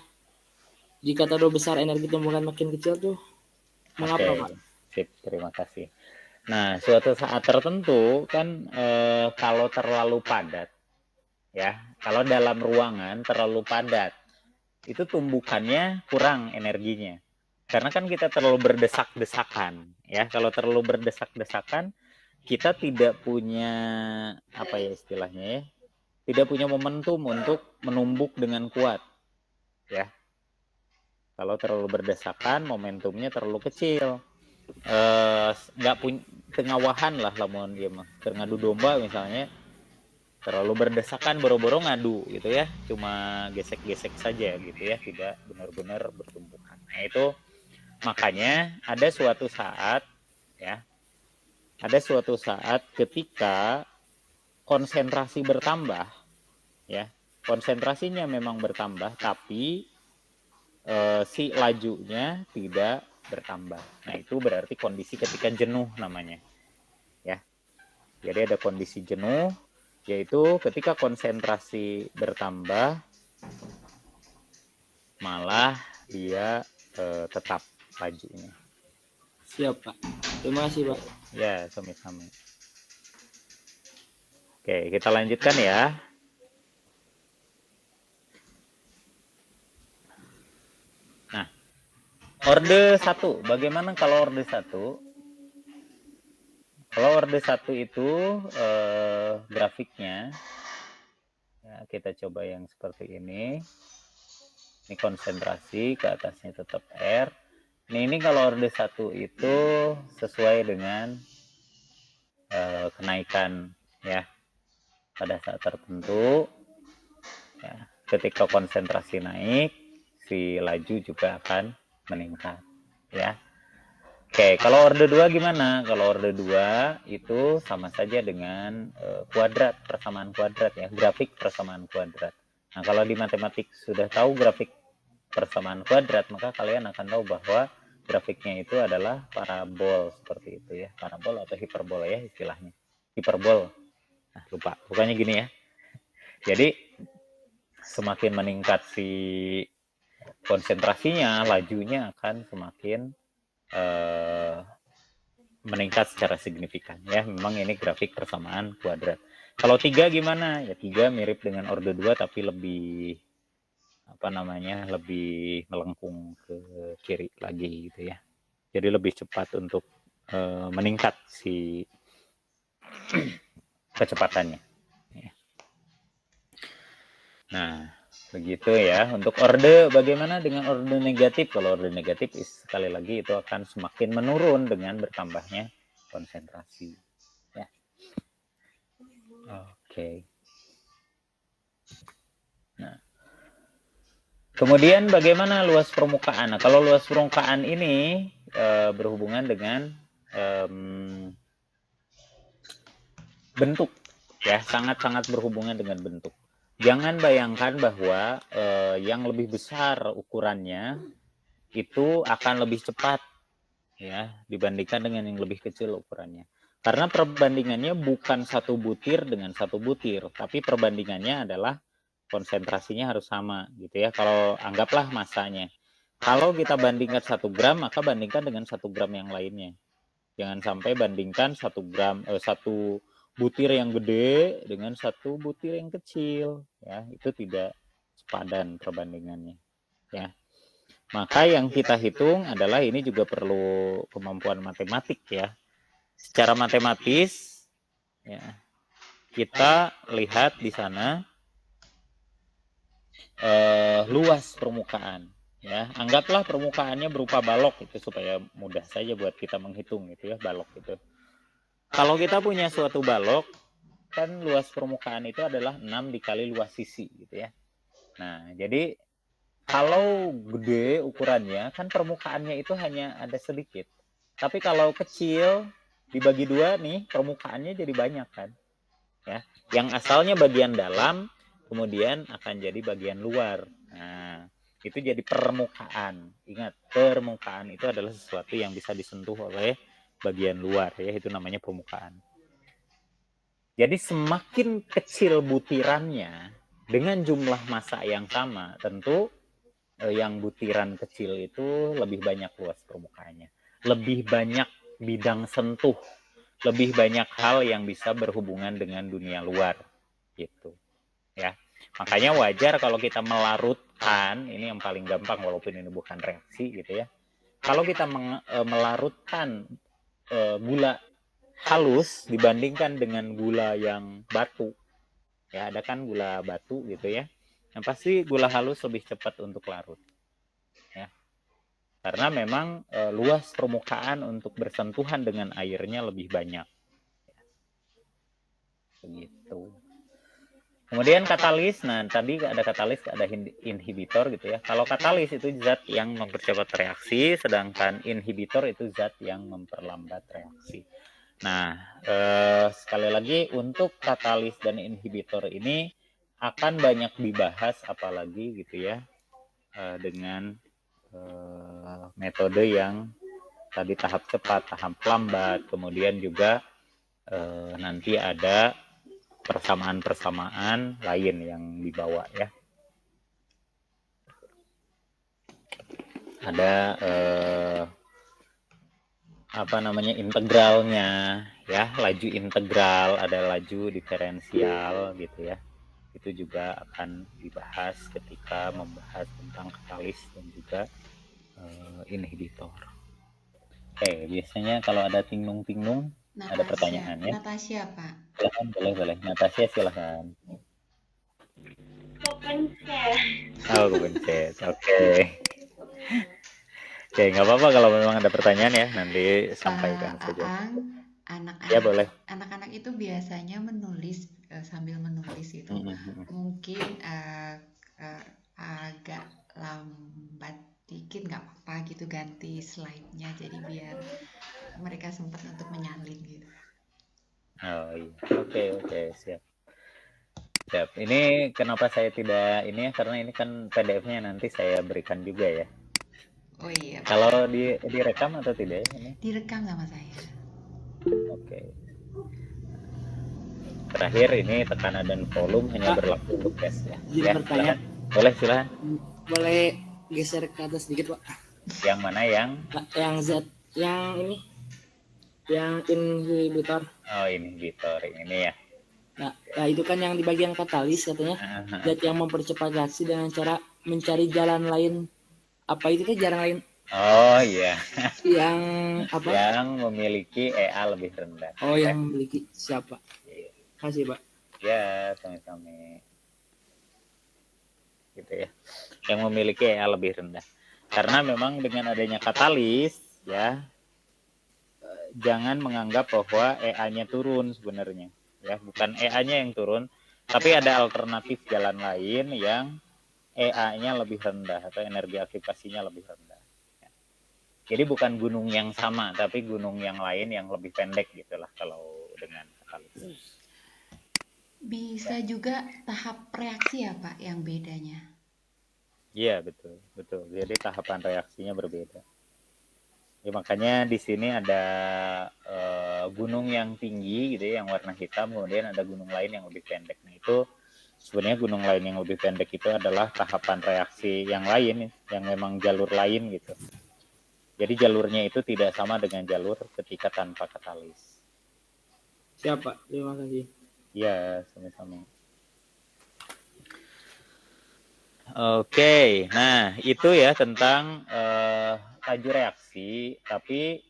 jika terlalu besar energi tumbukan makin kecil tuh mengapa, Pak? Sip, terima kasih. Nah, suatu saat tertentu kan kalau terlalu padat, ya, kalau dalam ruangan terlalu padat, itu tumbukannya kurang energinya. Karena kan kita terlalu berdesak-desakan, ya. Kalau terlalu berdesak-desakan, kita tidak punya apa ya istilahnya ya, tidak punya momentum untuk menumbuk dengan kuat, ya. Kalau terlalu berdesakan, momentumnya terlalu kecil. Nggak punya tengawahan lah, lamun dia mah ngadu domba misalnya, terlalu berdesakan boro-boro ngadu gitu ya, cuma gesek-gesek saja gitu ya, tidak benar-benar bertumbukan. Nah itu makanya ada suatu saat ya, ada suatu saat ketika konsentrasi bertambah ya, konsentrasinya memang bertambah tapi si lajunya tidak bertambah. Nah itu berarti kondisi ketika jenuh namanya ya. Jadi ada kondisi jenuh, yaitu ketika konsentrasi bertambah malah dia tetap lajunya. Siap, Pak. Terima kasih, Pak. Ya, sama-sama. Oke, kita lanjutkan ya. Nah, orde 1. Bagaimana kalau orde 1? Kalau orde 1 itu grafiknya, ya, kita coba yang seperti ini. Ini konsentrasi, ke atasnya tetap R. Ini kalau orde 1 itu sesuai dengan kenaikan ya pada saat tertentu. Ya, ketika konsentrasi naik, si laju juga akan meningkat ya. Oke, kalau orde 2 gimana? Kalau orde 2 itu sama saja dengan kuadrat, persamaan kuadrat ya, grafik persamaan kuadrat. Nah, kalau di matematik sudah tahu grafik persamaan kuadrat, maka kalian akan tahu bahwa grafiknya itu adalah parabol seperti itu ya. Parabol atau hiperbola ya istilahnya. Hiperbol. Nah, lupa. Bukannya gini ya. Jadi semakin meningkat si konsentrasinya, lajunya akan semakin meningkat secara signifikan ya. Memang ini grafik persamaan kuadrat. Kalau 3 gimana? Ya 3 mirip dengan orde 2 tapi lebih lebih melengkung ke kiri lagi gitu ya. Jadi lebih cepat untuk meningkat si kecepatannya. Nah, begitu ya. Untuk orde, bagaimana dengan orde negatif? Kalau orde negatif, sekali lagi itu akan semakin menurun dengan bertambahnya konsentrasi. Ya. Oke. Nah, kemudian bagaimana luas permukaan? Nah, kalau luas permukaan ini berhubungan dengan bentuk, ya, sangat-sangat berhubungan dengan bentuk. Jangan bayangkan bahwa yang lebih besar ukurannya itu akan lebih cepat ya dibandingkan dengan yang lebih kecil ukurannya. Karena perbandingannya bukan satu butir dengan satu butir, tapi perbandingannya adalah konsentrasinya harus sama gitu ya. Kalau anggaplah masanya. Kalau kita bandingkan 1 gram, maka bandingkan dengan 1 gram yang lainnya. Jangan sampai bandingkan 1 gram 1 butir yang gede dengan 1 butir yang kecil ya, itu tidak sepadan perbandingannya ya. Maka yang kita hitung adalah ini juga perlu kemampuan matematik ya. Secara matematis ya, kita lihat di sana luas permukaan ya. Anggaplah permukaannya berupa balok itu supaya mudah saja buat kita menghitung gitu ya, balok itu. Kalau kita punya suatu balok, kan luas permukaan itu adalah 6 dikali luas sisi gitu ya. Nah, jadi kalau gede ukurannya, kan permukaannya itu hanya ada sedikit. Tapi kalau kecil, dibagi 2 nih, permukaannya jadi banyak kan. Ya, yang asalnya bagian dalam, kemudian akan jadi bagian luar. Nah, itu jadi permukaan. Ingat, permukaan itu adalah sesuatu yang bisa disentuh oleh bagian luar ya, itu namanya permukaan. Jadi semakin kecil butirannya dengan jumlah massa yang sama, tentu yang butiran kecil itu lebih banyak luas permukaannya, lebih banyak bidang sentuh, lebih banyak hal yang bisa berhubungan dengan dunia luar gitu ya. Makanya wajar kalau kita melarutkan, ini yang paling gampang walaupun ini bukan reaksi gitu ya. Kalau kita melarutkan gula halus dibandingkan dengan gula yang batu ya, ada kan gula batu gitu ya, yang pasti gula halus lebih cepat untuk larut ya, karena memang luas permukaan untuk bersentuhan dengan airnya lebih banyak begitu. Kemudian katalis, nah tadi ada katalis, ada inhibitor gitu ya. Kalau katalis itu zat yang mempercepat reaksi, sedangkan inhibitor itu zat yang memperlambat reaksi. Nah, sekali lagi untuk katalis dan inhibitor ini akan banyak dibahas, apalagi gitu ya, dengan metode yang tadi tahap cepat, tahap lambat, kemudian juga nanti ada persamaan-persamaan lain yang dibawa ya. Ada integralnya ya, laju integral, ada laju diferensial gitu ya. Itu juga akan dibahas ketika membahas tentang katalis dan juga inhibitor. Oke, biasanya kalau ada tinglung-tinglung, ada pertanyaan ya. Natasha, Pak. Silahkan, boleh. Natasha, silahkan. Kepencet. Oh, kepencet. Oke. Oke, nggak apa-apa kalau memang ada pertanyaan ya, nanti sampaikan saja. Aang, Ya, boleh. anak-anak itu biasanya menulis sambil menulis itu mungkin agak lambat dikit, nggak apa-apa gitu, ganti slide-nya jadi biar mereka sempat untuk menyalin gitu. Oh iya, oke, siap. Ini kenapa saya tidak ini ya, karena ini kan PDF-nya nanti saya berikan juga ya. Oh iya, Pak. Kalau direkam atau tidak ya ini? Direkam sama saya. Oke. Terakhir ini tekanan dan volume hanya berlaku untuk tes ya. Jadi bertanya. Silakan. Boleh geser ke atas sedikit, Pak. Yang mana yang? Yang Z, yang ini, yang inhibitor. Oh, inhibitor ini ya. Nah, itu kan yang di bagian katalis katanya. Zat yang mempercepat reaksi dengan cara mencari jalan lain. Apa itu tuh jalan lain? Oh iya. Yang apa? Yang memiliki EA lebih rendah. Oh, yang memiliki siapa? Iya. Kasih, Pak. Ya, sama-sama. Gitu ya. Yang memiliki EA lebih rendah. Karena memang dengan adanya katalis ya, jangan menganggap bahwa EA-nya turun sebenarnya. Ya, bukan EA-nya yang turun, tapi ada alternatif jalan lain yang EA-nya lebih rendah atau energi aktivasinya lebih rendah. Ya. Jadi bukan gunung yang sama, tapi gunung yang lain yang lebih pendek gitulah kalau dengan katalis. Bisa juga tahap reaksi ya, Pak, yang bedanya. Iya, betul. Jadi tahapan reaksinya berbeda. Ya, makanya di sini ada gunung yang tinggi gitu ya, yang warna hitam, kemudian ada gunung lain yang lebih pendek. Nah, itu sebenarnya gunung lain yang lebih pendek itu adalah tahapan reaksi yang lain, yang memang jalur lain gitu. Jadi jalurnya itu tidak sama dengan jalur ketika tanpa katalis. Siapa? Terima kasih. Ya, sama-sama. Oke, nah itu ya tentang laju reaksi, tapi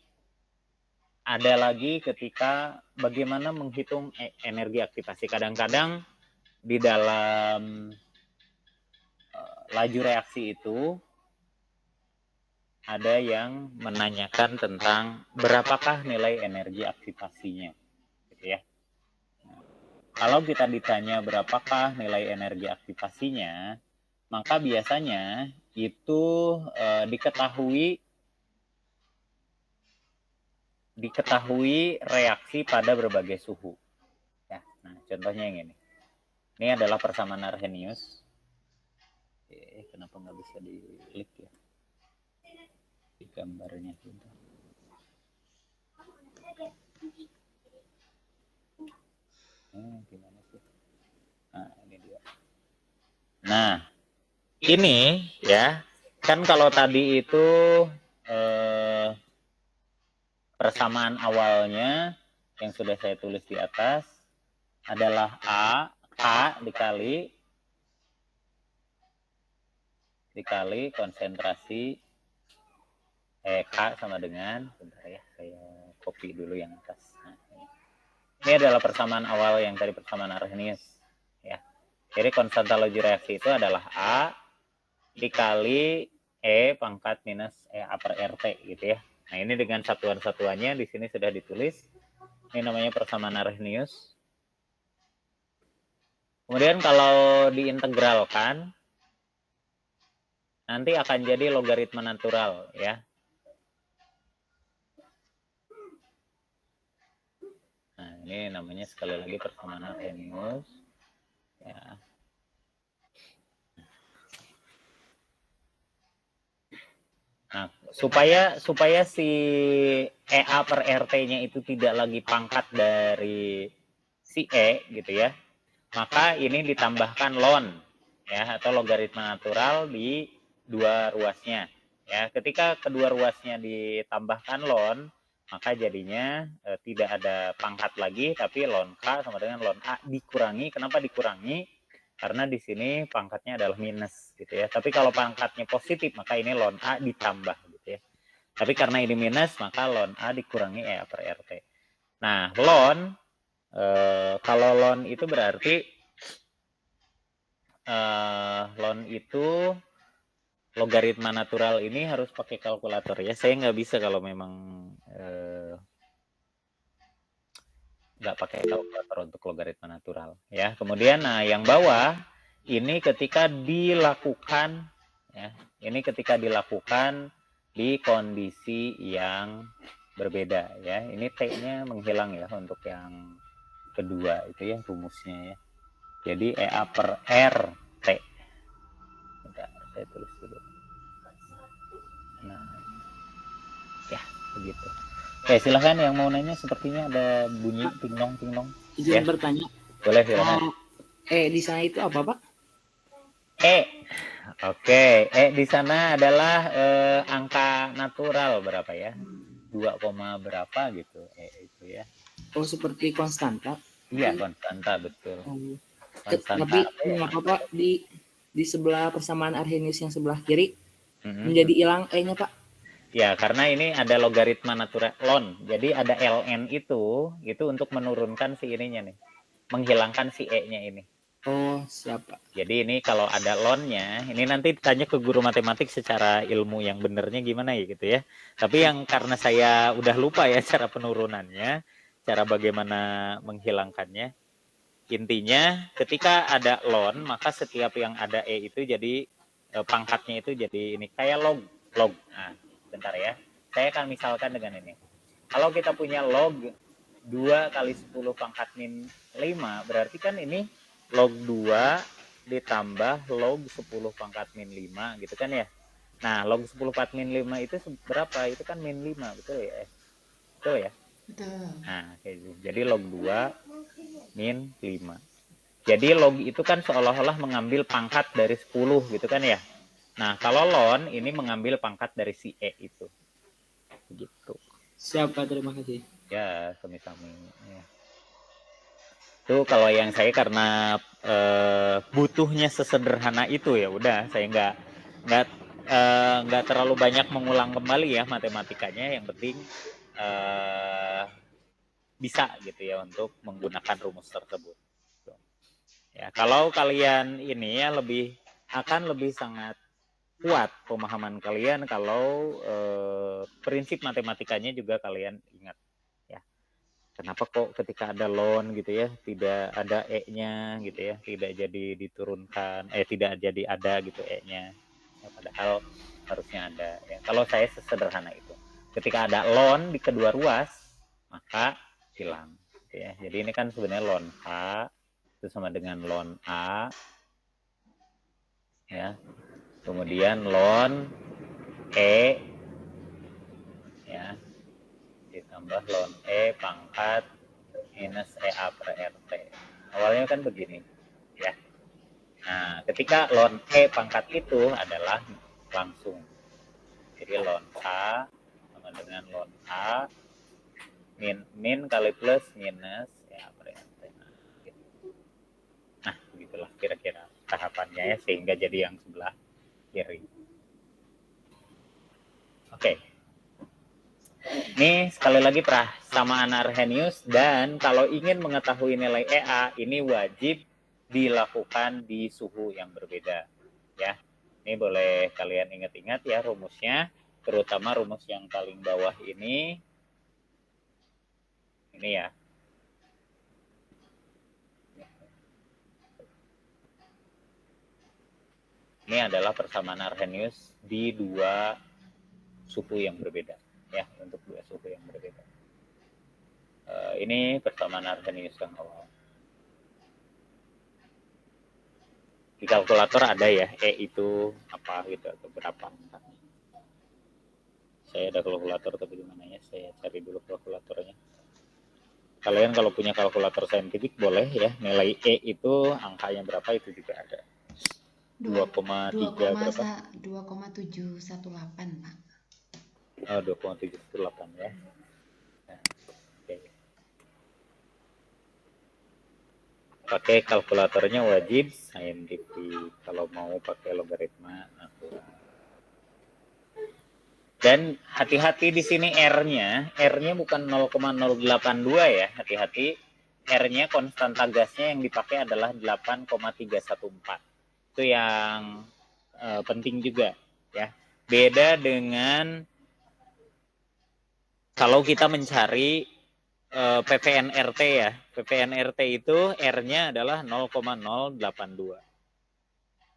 ada lagi ketika bagaimana menghitung energi aktivasi. Kadang-kadang di dalam laju reaksi itu ada yang menanyakan tentang berapakah nilai energi aktivasinya, gitu ya. Nah, kalau kita ditanya berapakah nilai energi aktivasinya, maka biasanya itu diketahui reaksi pada berbagai suhu. Ya, nah contohnya yang ini. Ini adalah persamaan Arrhenius. Kenapa nggak bisa di-klik ya? Di gambarnya gitu. Gimana sih? Nah, ini dia. Nah, ini ya, kan kalau tadi itu persamaan awalnya yang sudah saya tulis di atas adalah K dikali konsentrasi K sama dengan, bentar ya, saya copy dulu yang atas. Nah, ini adalah persamaan awal yang tadi persamaan Arrhenius ya. Jadi konstanta laju reaksi itu adalah A dikali E pangkat minus E A per RT gitu ya. Nah, ini dengan satuan-satuannya di sini sudah ditulis. Ini namanya persamaan Arrhenius. Kemudian kalau diintegralkan nanti akan jadi logaritma natural ya. Nah, ini namanya sekali lagi persamaan Arrhenius ya. Nah, supaya si EA per RT-nya itu tidak lagi pangkat dari si E gitu ya, maka ini ditambahkan ln ya, atau logaritma natural di dua ruasnya ya. Ketika kedua ruasnya ditambahkan ln, maka jadinya tidak ada pangkat lagi, tapi ln K sama dengan ln A dikurangi. Kenapa dikurangi? Karena di sini pangkatnya adalah minus gitu ya. Tapi kalau pangkatnya positif, maka ini ln A ditambah gitu ya. Tapi karena ini minus, maka ln A dikurangi EA per RT. Nah, kalau ln itu berarti ln itu logaritma natural ini harus pakai kalkulator ya. Saya nggak bisa kalau memang nggak pakai kalkulator untuk logaritma natural ya. Kemudian nah yang bawah ini ketika dilakukan ya, ini ketika dilakukan di kondisi yang berbeda ya. Ini T-nya menghilang ya untuk yang kedua itu ya rumusnya ya. Jadi EA per RT. Bentar, saya tulis dulu. Nah, ya begitu. Oke, silahkan yang mau nanya, sepertinya ada bunyi ting-dong. Izin Ya. bertanya. Boleh silahkan. Di sana itu apa, Pak? Oke, di sana adalah angka natural berapa ya? 2, berapa gitu. Itu ya. Oh, seperti konstanta. Iya, konstanta betul. Konstanta Tapi apa ya? mengapa Pak di sebelah persamaan Arrhenius yang sebelah kiri menjadi hilang E-nya, Pak? Ya, karena ini ada logaritma natural ln. Jadi ada ln itu untuk menurunkan si ininya nih. Menghilangkan si E-nya ini. Oh, siapa? Jadi ini kalau ada ln-nya, ini nanti tanya ke guru matematik secara ilmu yang benernya gimana ya gitu ya. Tapi yang karena saya udah lupa ya cara penurunannya, cara bagaimana menghilangkannya. Intinya ketika ada ln, maka setiap yang ada E itu jadi pangkatnya itu jadi ini kayak log. Nah, bentar ya. Saya akan misalkan dengan ini. Kalau kita punya log 2 kali 10 pangkat min 5, berarti kan ini log 2 ditambah log 10 pangkat min 5 gitu kan ya. Nah, log 10 pangkat min 5 itu berapa? Itu kan min 5, betul ya? Betul ya? Betul. Nah, kayak gitu. Jadi log 2 min 5. Jadi log itu kan seolah-olah mengambil pangkat dari 10 gitu kan ya. Nah, kalau ln ini mengambil pangkat dari si E itu. Begitu. Siapa? Terima kasih. Ya, sami-sami. Ya. Itu kalau yang saya karena butuhnya sesederhana itu ya udah saya nggak terlalu banyak mengulang kembali ya matematikanya, yang penting bisa gitu ya untuk menggunakan rumus tersebut. Ya, kalau kalian ini ya akan lebih sangat kuat pemahaman kalian kalau prinsip matematikanya juga kalian ingat. Kenapa kok ketika ada ln gitu ya tidak ada E-nya gitu ya, tidak jadi diturunkan, tidak jadi ada gitu E-nya, ya, padahal harusnya ada ya. Kalau saya sesederhana itu, ketika ada ln di kedua ruas maka hilang gitu ya. Jadi ini kan sebenarnya ln H itu sama dengan ln A ya, kemudian ln E ya ditambah ln E pangkat minus EA per RT. Awalnya kan begini ya. Nah, ketika ln E pangkat itu adalah langsung. Jadi ln A sama dengan ln A min kali plus minus EA per RT. Nah, begitulah kira-kira tahapannya ya, sehingga jadi yang sebelah kiri. Oke. Ini sekali lagi persamaan Arrhenius, dan kalau ingin mengetahui nilai EA ini wajib dilakukan di suhu yang berbeda ya. Ini boleh kalian ingat-ingat ya rumusnya, terutama rumus yang paling bawah ini ya. Ini adalah persamaan Arrhenius di dua suhu yang berbeda ya, untuk dua suhu yang berbeda. Ini persamaan Arrhenius yang awal. Di kalkulator ada ya E itu apa gitu atau berapa. Saya ada kalkulator tapi di mana ya, saya cari dulu kalkulatornya. Kalian kalau punya kalkulator saintifik boleh ya, nilai E itu angkanya berapa itu juga ada. 2,3 berapa? 2,718 Pak. 2,718 ya. pakai kalkulatornya wajib saintifik kalau mau pakai logaritma natural. Dan hati-hati di sini R-nya bukan 0,082 ya, hati-hati. R-nya konstanta gasnya yang dipakai adalah 8,314. Itu yang penting juga ya. Beda dengan kalau kita mencari PPNRT ya. PPNRT itu R-nya adalah 0,082.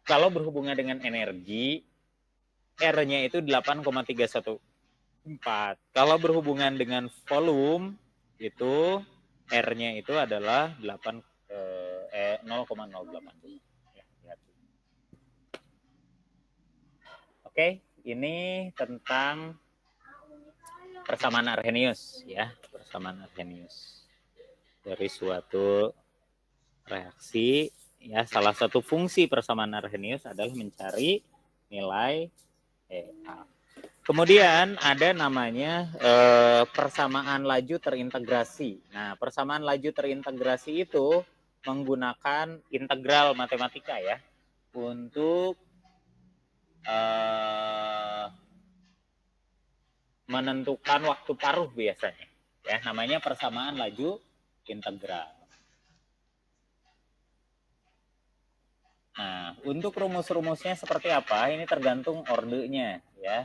Kalau berhubungan dengan energi, R-nya itu 8,314. Kalau berhubungan dengan volume, itu R-nya itu adalah 0,082. Ya, oke, ini tentang persamaan Arrhenius ya, persamaan Arrhenius dari suatu reaksi ya. Salah satu fungsi persamaan Arrhenius adalah mencari nilai EA. Kemudian ada namanya persamaan laju terintegrasi. Nah, persamaan laju terintegrasi itu menggunakan integral matematika ya untuk menentukan waktu paruh biasanya. Ya, namanya persamaan laju integral. Nah, untuk rumus-rumusnya seperti apa? Ini tergantung ordenya ya.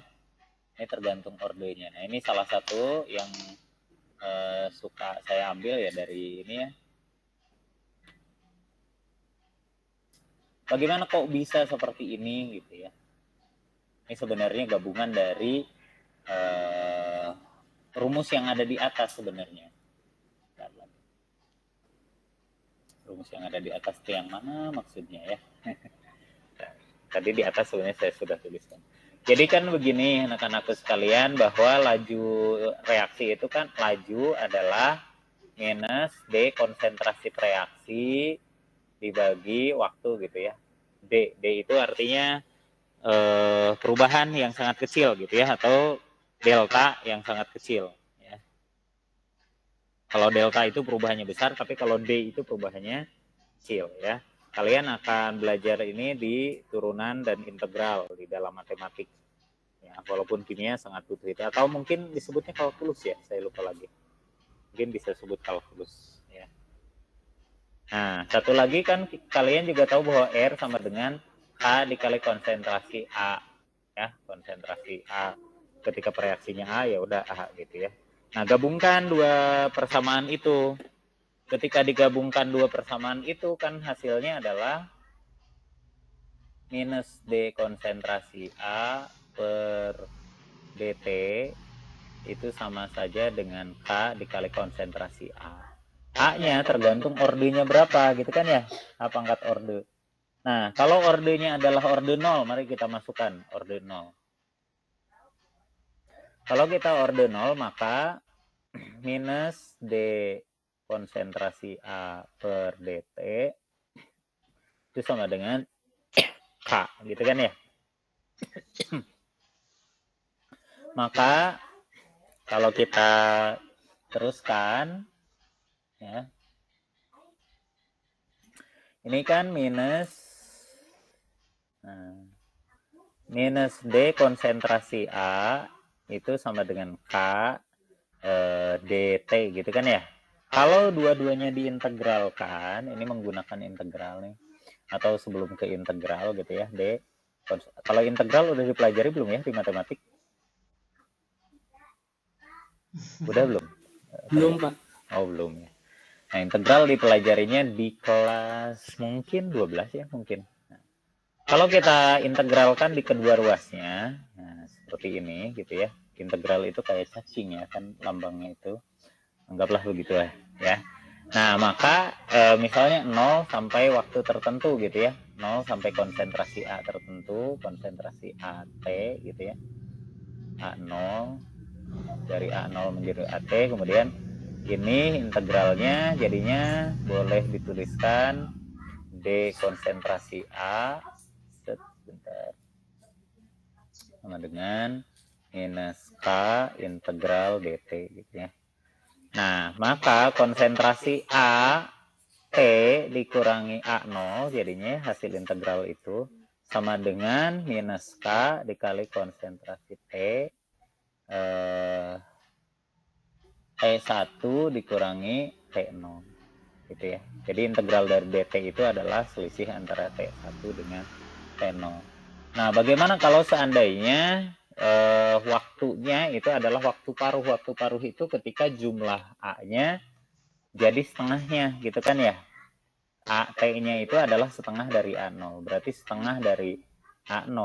Ini tergantung ordenya. Nah, ini salah satu yang suka saya ambil ya dari ini ya. Bagaimana kok bisa seperti ini gitu ya? Ini sebenarnya gabungan dari rumus yang ada di atas sebenarnya. Rumus yang ada di atas itu yang mana maksudnya ya? Tadi di atas sebenarnya saya sudah tuliskan. Jadi kan begini anak-anakku sekalian, bahwa laju reaksi itu kan laju adalah minus D konsentrasi reaksi dibagi waktu gitu ya. D itu artinya perubahan yang sangat kecil gitu ya, atau delta yang sangat kecil ya. Kalau delta itu perubahannya besar, tapi kalau D itu perubahannya kecil ya. Kalian akan belajar ini di turunan dan integral di dalam matematik. Ya, walaupun kimia sangat butuh itu, atau mungkin disebutnya kalkulus ya, saya lupa lagi. Mungkin bisa sebut kalkulus ya. Nah, satu lagi kan kalian juga tahu bahwa R sama dengan A dikali konsentrasi A ya, konsentrasi A. Ketika reaksinya A ya udah A gitu ya. Nah, gabungkan dua persamaan itu. Ketika digabungkan dua persamaan itu kan hasilnya adalah minus D konsentrasi A per DT itu sama saja dengan K dikali konsentrasi A. A-nya tergantung ordenya berapa gitu kan ya, A pangkat orde. Nah, kalau ordenya adalah orde 0, mari kita masukkan orde 0. Kalau kita orde 0, maka minus D konsentrasi A per DT itu sama dengan K, gitu kan ya. Maka kalau kita teruskan ya, ini kan minus D konsentrasi A itu sama dengan K DT gitu kan ya. Kalau dua-duanya diintegralkan, ini menggunakan integral nih, atau sebelum ke integral gitu ya, D. Kalau integral udah dipelajari belum ya di matematik? Udah belum? Belum, Pak. Oh, belum ya. Nah, integral dipelajarinya di kelas mungkin 12 ya, mungkin. Nah, kalau kita integralkan di kedua ruasnya, nah, seperti ini gitu ya. Integral itu kayak cacing ya, kan lambangnya itu. Anggaplah begitu ya. Nah, maka misalnya 0 sampai waktu tertentu gitu ya. 0 sampai konsentrasi A tertentu, konsentrasi AT gitu ya. A0 dari A0 menjadi AT, kemudian ini integralnya jadinya boleh dituliskan D konsentrasi A sebentar sama dengan minus K integral DT gitu ya. Nah, maka konsentrasi A T dikurangi A0 jadinya hasil integral itu sama dengan minus K dikali konsentrasi T1 dikurangi T0 gitu ya. Jadi integral dari dt itu adalah selisih antara T1 dengan T0. Nah, bagaimana kalau seandainya waktunya itu adalah waktu paruh. Waktu paruh itu ketika jumlah A-nya jadi setengahnya gitu kan ya. T-nya itu adalah setengah dari A0. Berarti setengah dari A0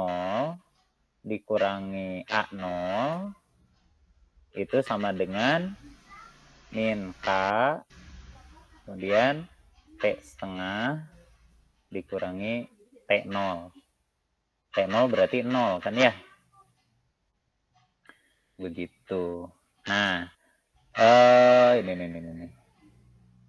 dikurangi A0 itu sama dengan min K kemudian T setengah dikurangi T0. T0 berarti 0 kan ya. Begitu. Nah, ini.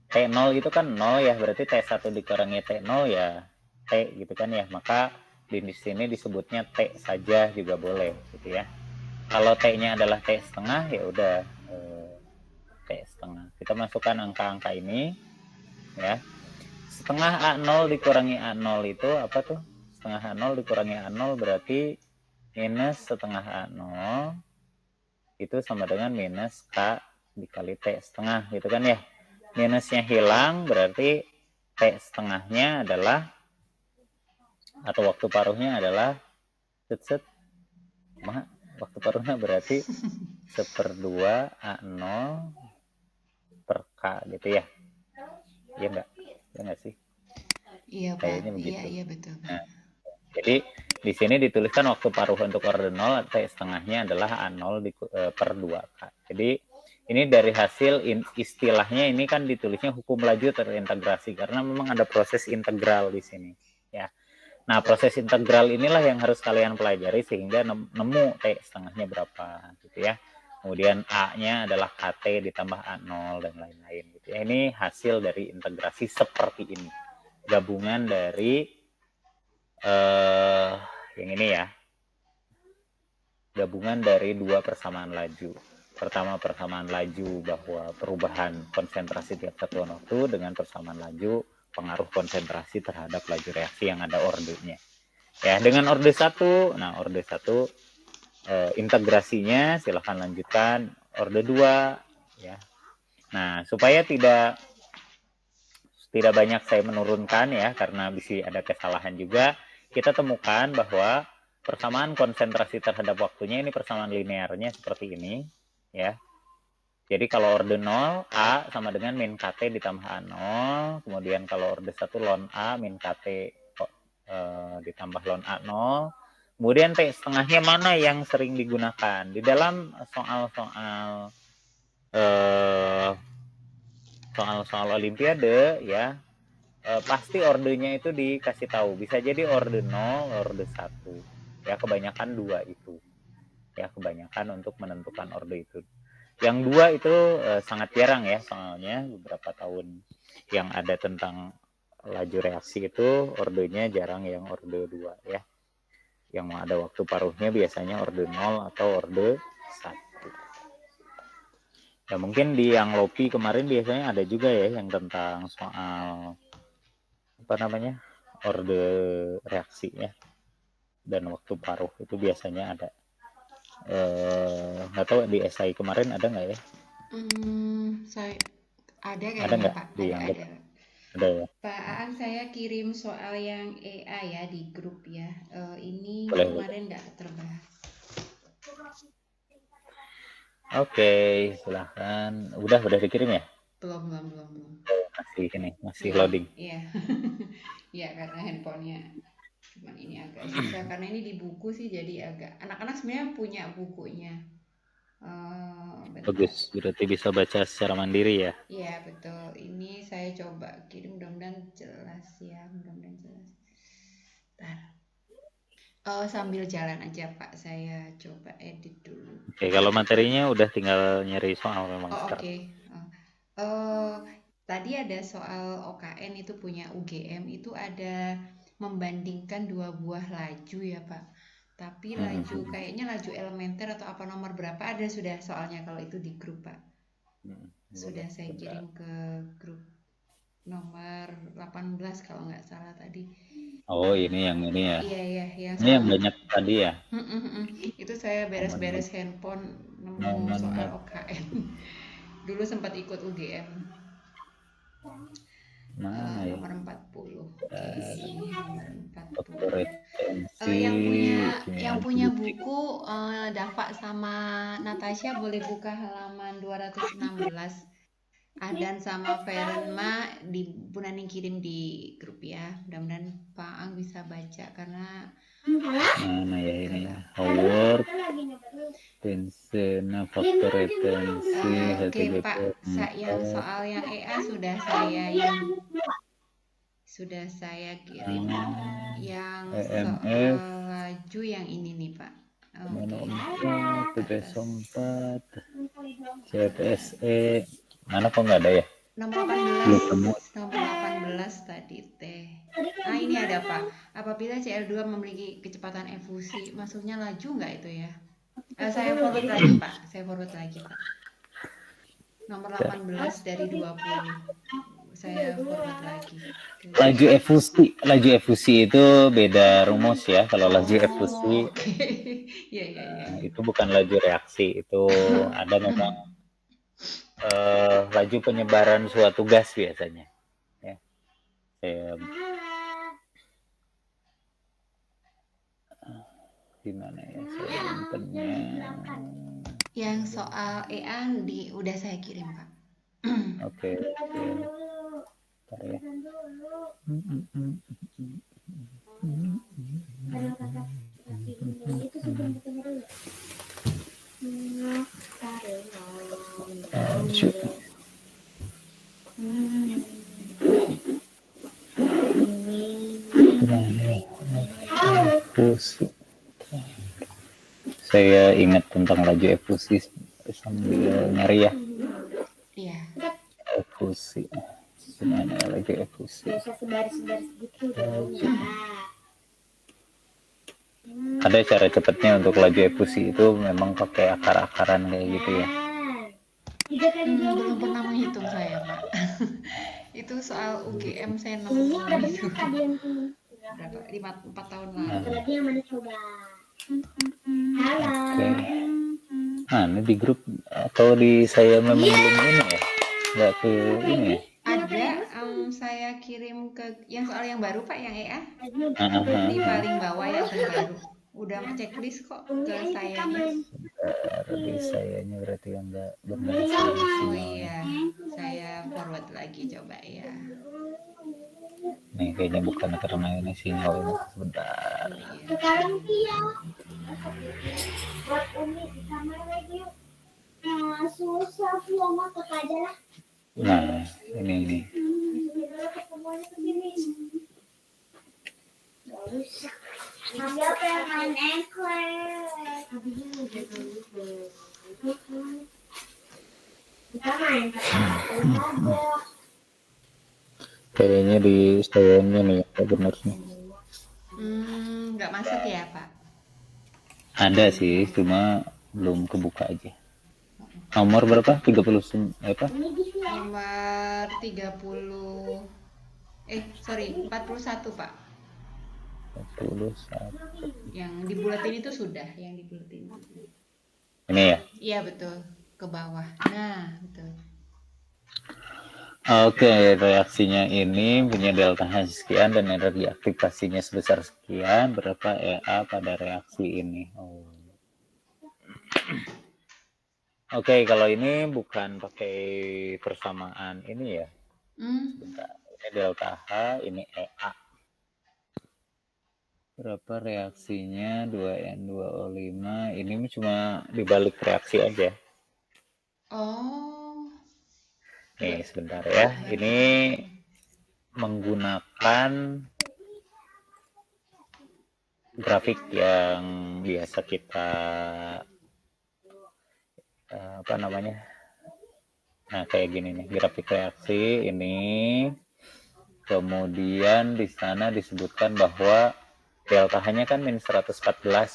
T0 itu kan 0 ya, berarti T1 dikurangi T0 ya T gitu kan ya. Maka di sini disebutnya T saja juga boleh gitu ya. Kalau T-nya adalah T setengah ya udah T setengah. Kita masukkan angka-angka ini ya. Setengah A0 dikurangi A0 itu apa tuh? Setengah A0 dikurangi A0 berarti minus setengah A0 itu sama dengan minus K dikali T setengah gitu kan ya. Minusnya hilang berarti T setengahnya adalah atau waktu paruhnya adalah waktu paruhnya berarti 1/2 A0 per K gitu ya. Iya enggak? Iya enggak sih? Iya, Pak. Kayaknya begitu. Iya, betul, Pak. Nah, jadi di sini dituliskan waktu paruh untuk orde 0 T setengahnya adalah A0 per 2K. Jadi ini dari hasil istilahnya ini kan ditulisnya hukum laju terintegrasi karena memang ada proses integral di sini ya. Nah, proses integral inilah yang harus kalian pelajari sehingga nemu T setengahnya berapa gitu ya. Kemudian A-nya adalah KT ditambah A0 dan lain-lain gitu ya. Ini hasil dari integrasi seperti ini. Gabungan dari yang ini ya. Gabungan dari dua persamaan laju. Pertama persamaan laju bahwa perubahan konsentrasi tiap satuan waktu dengan persamaan laju pengaruh konsentrasi terhadap laju reaksi yang ada ordenya. Ya, dengan orde 1, nah orde 1 integrasinya silahkan lanjutkan orde 2 ya. Nah, supaya tidak banyak saya menurunkan ya karena bisa ada kesalahan juga, kita temukan bahwa persamaan konsentrasi terhadap waktunya ini persamaan linearnya seperti ini ya. Jadi kalau orde 0 A sama dengan min KT ditambah A0, kemudian kalau orde 1 ln A min KT ditambah ln A0. Kemudian T setengahnya mana yang sering digunakan? Di dalam soal olimpiade ya, pasti ordenya itu dikasih tahu. Bisa jadi orde 0, orde 1. Ya, kebanyakan 2 itu. Ya, kebanyakan untuk menentukan orde itu. Yang 2 itu sangat jarang ya, soalnya beberapa tahun yang ada tentang laju reaksi itu ordenya jarang yang orde 2 ya. Yang ada waktu paruhnya biasanya orde 0 atau orde 1. Ya mungkin di yang LOPI kemarin biasanya ada juga ya yang tentang soal orde reaksi ya. Dan waktu paruh itu biasanya ada. Nggak tahu di SI kemarin ada nggak ya? Saya ada Ada kayaknya, nggak Pak. di yang Ada. ada ya? Pak Aan, saya kirim soal yang EA ya di grup ya. Ini Boleh. kemarin nggak terbahas. Oke, silahkan. Udah dikirim ya? Belum. Masih loading. Iya. Iya, karena handphonenya cuman ini agak susah karena ini di buku sih jadi agak anak-anak sebenarnya punya bukunya. Bagus, berarti bisa baca secara mandiri ya? Iya, betul. Ini saya coba kirim, mudah-mudahan jelas ya, mudah-mudahan jelas. Sambil jalan aja Pak, saya coba edit dulu. Oke, kalau materinya udah tinggal nyari soal memang sekarang. Oke. Tadi ada soal OKN itu punya UGM, itu ada membandingkan dua buah laju ya Pak. Tapi laju kayaknya laju elementer atau apa nomor berapa ada sudah soalnya kalau itu di grup Pak. Sudah saya kirim ke grup. nomor 18 kalau nggak salah tadi. Oh, ini ya. Iya, yang Ini yang soal banyak tadi ya. itu saya beres-beres handphone nemu soal Momen OKN. Dulu sempat ikut UGM. mana ya? Nomor 40. Oke, nomor 40. Faktor retensi Yang kimia punya fisik. buku Dava sama Natasha boleh buka halaman 216. Adan sama Ferenma di Bunaning kirim di grup ya. Mudah-mudahan Pak Ang bisa baca karena Mana ya ini ya? Howard, tension, faktor retensi, Oke HTGP Pak, yang 4, soal yang EA sudah saya kirim. Yang soal EMF, laju yang ini nih Pak. mono Oke. 4, TPS 4, CPSE. Mana kok nggak ada ya? Nomor Belum nemu. 18, nomor 18 tadi teh. Nah ini ada Pak. Apabila CL2 memiliki kecepatan efusi, maksudnya laju nggak itu ya? Saya forward lagi Pak. Nomor 18 dari 20. Saya forward lagi. Laju efusi itu beda rumus ya. Kalau laju efusi Oke. Ya. itu bukan laju reaksi, itu ada memang laju penyebaran suatu gas biasanya. Ya. Gimana ya saya nyimpennya? Yang soal EA udah saya kirim Pak. Oke. Bentar ya. Saya ingat tentang laju efusi sambil nyari ya. Iya. Efusi. Gimana ya laju efusi? Ada cara cepatnya untuk laju efusi itu memang pakai akar-akaran kayak gitu ya. Belum pernah menghitung saya Pak. Itu soal UGM saya nemu itu. Berapa? 4 tahun lalu. Oke. Nah, ini di grup atau di saya memang belum ini ya? Nggak ke ini ya? Ada, saya kirim ke yang soal yang baru Pak, yang EA. Di paling bawah yang terbaru. Udah checklist kok ke sayanya. Di sayanya berarti yang nggak benar. Oh iya, saya forward lagi coba ya. Nih kayaknya bukan karena ini sinyal ini sebentar. Sekarang dia. Nah, ini. Kayaknya di sayanya nih ya benar nih. Nggak masuk ya Pak? Ada sih, cuma belum kebuka aja. Nomor berapa? 30 apa? Nomor 30. 41 Pak. 41. Yang di buletin itu sudah, yang di buletin. Ini ya? Iya betul, ke bawah. Nah, betul. Oke, reaksinya ini punya delta H sekian dan energi aktivasinya sebesar sekian. Berapa EA pada reaksi ini? Oke, kalau ini bukan pakai persamaan ini ya. Sebentar. Ini delta H, ini EA. Berapa reaksinya? 2N2O5. Ini cuma dibalik reaksi aja. Oh. Nih, sebentar ya. Ini menggunakan grafik yang biasa kita apa namanya? Nah, kayak gini nih, grafik reaksi ini. Kemudian di sana disebutkan bahwa delta H-nya kan min 114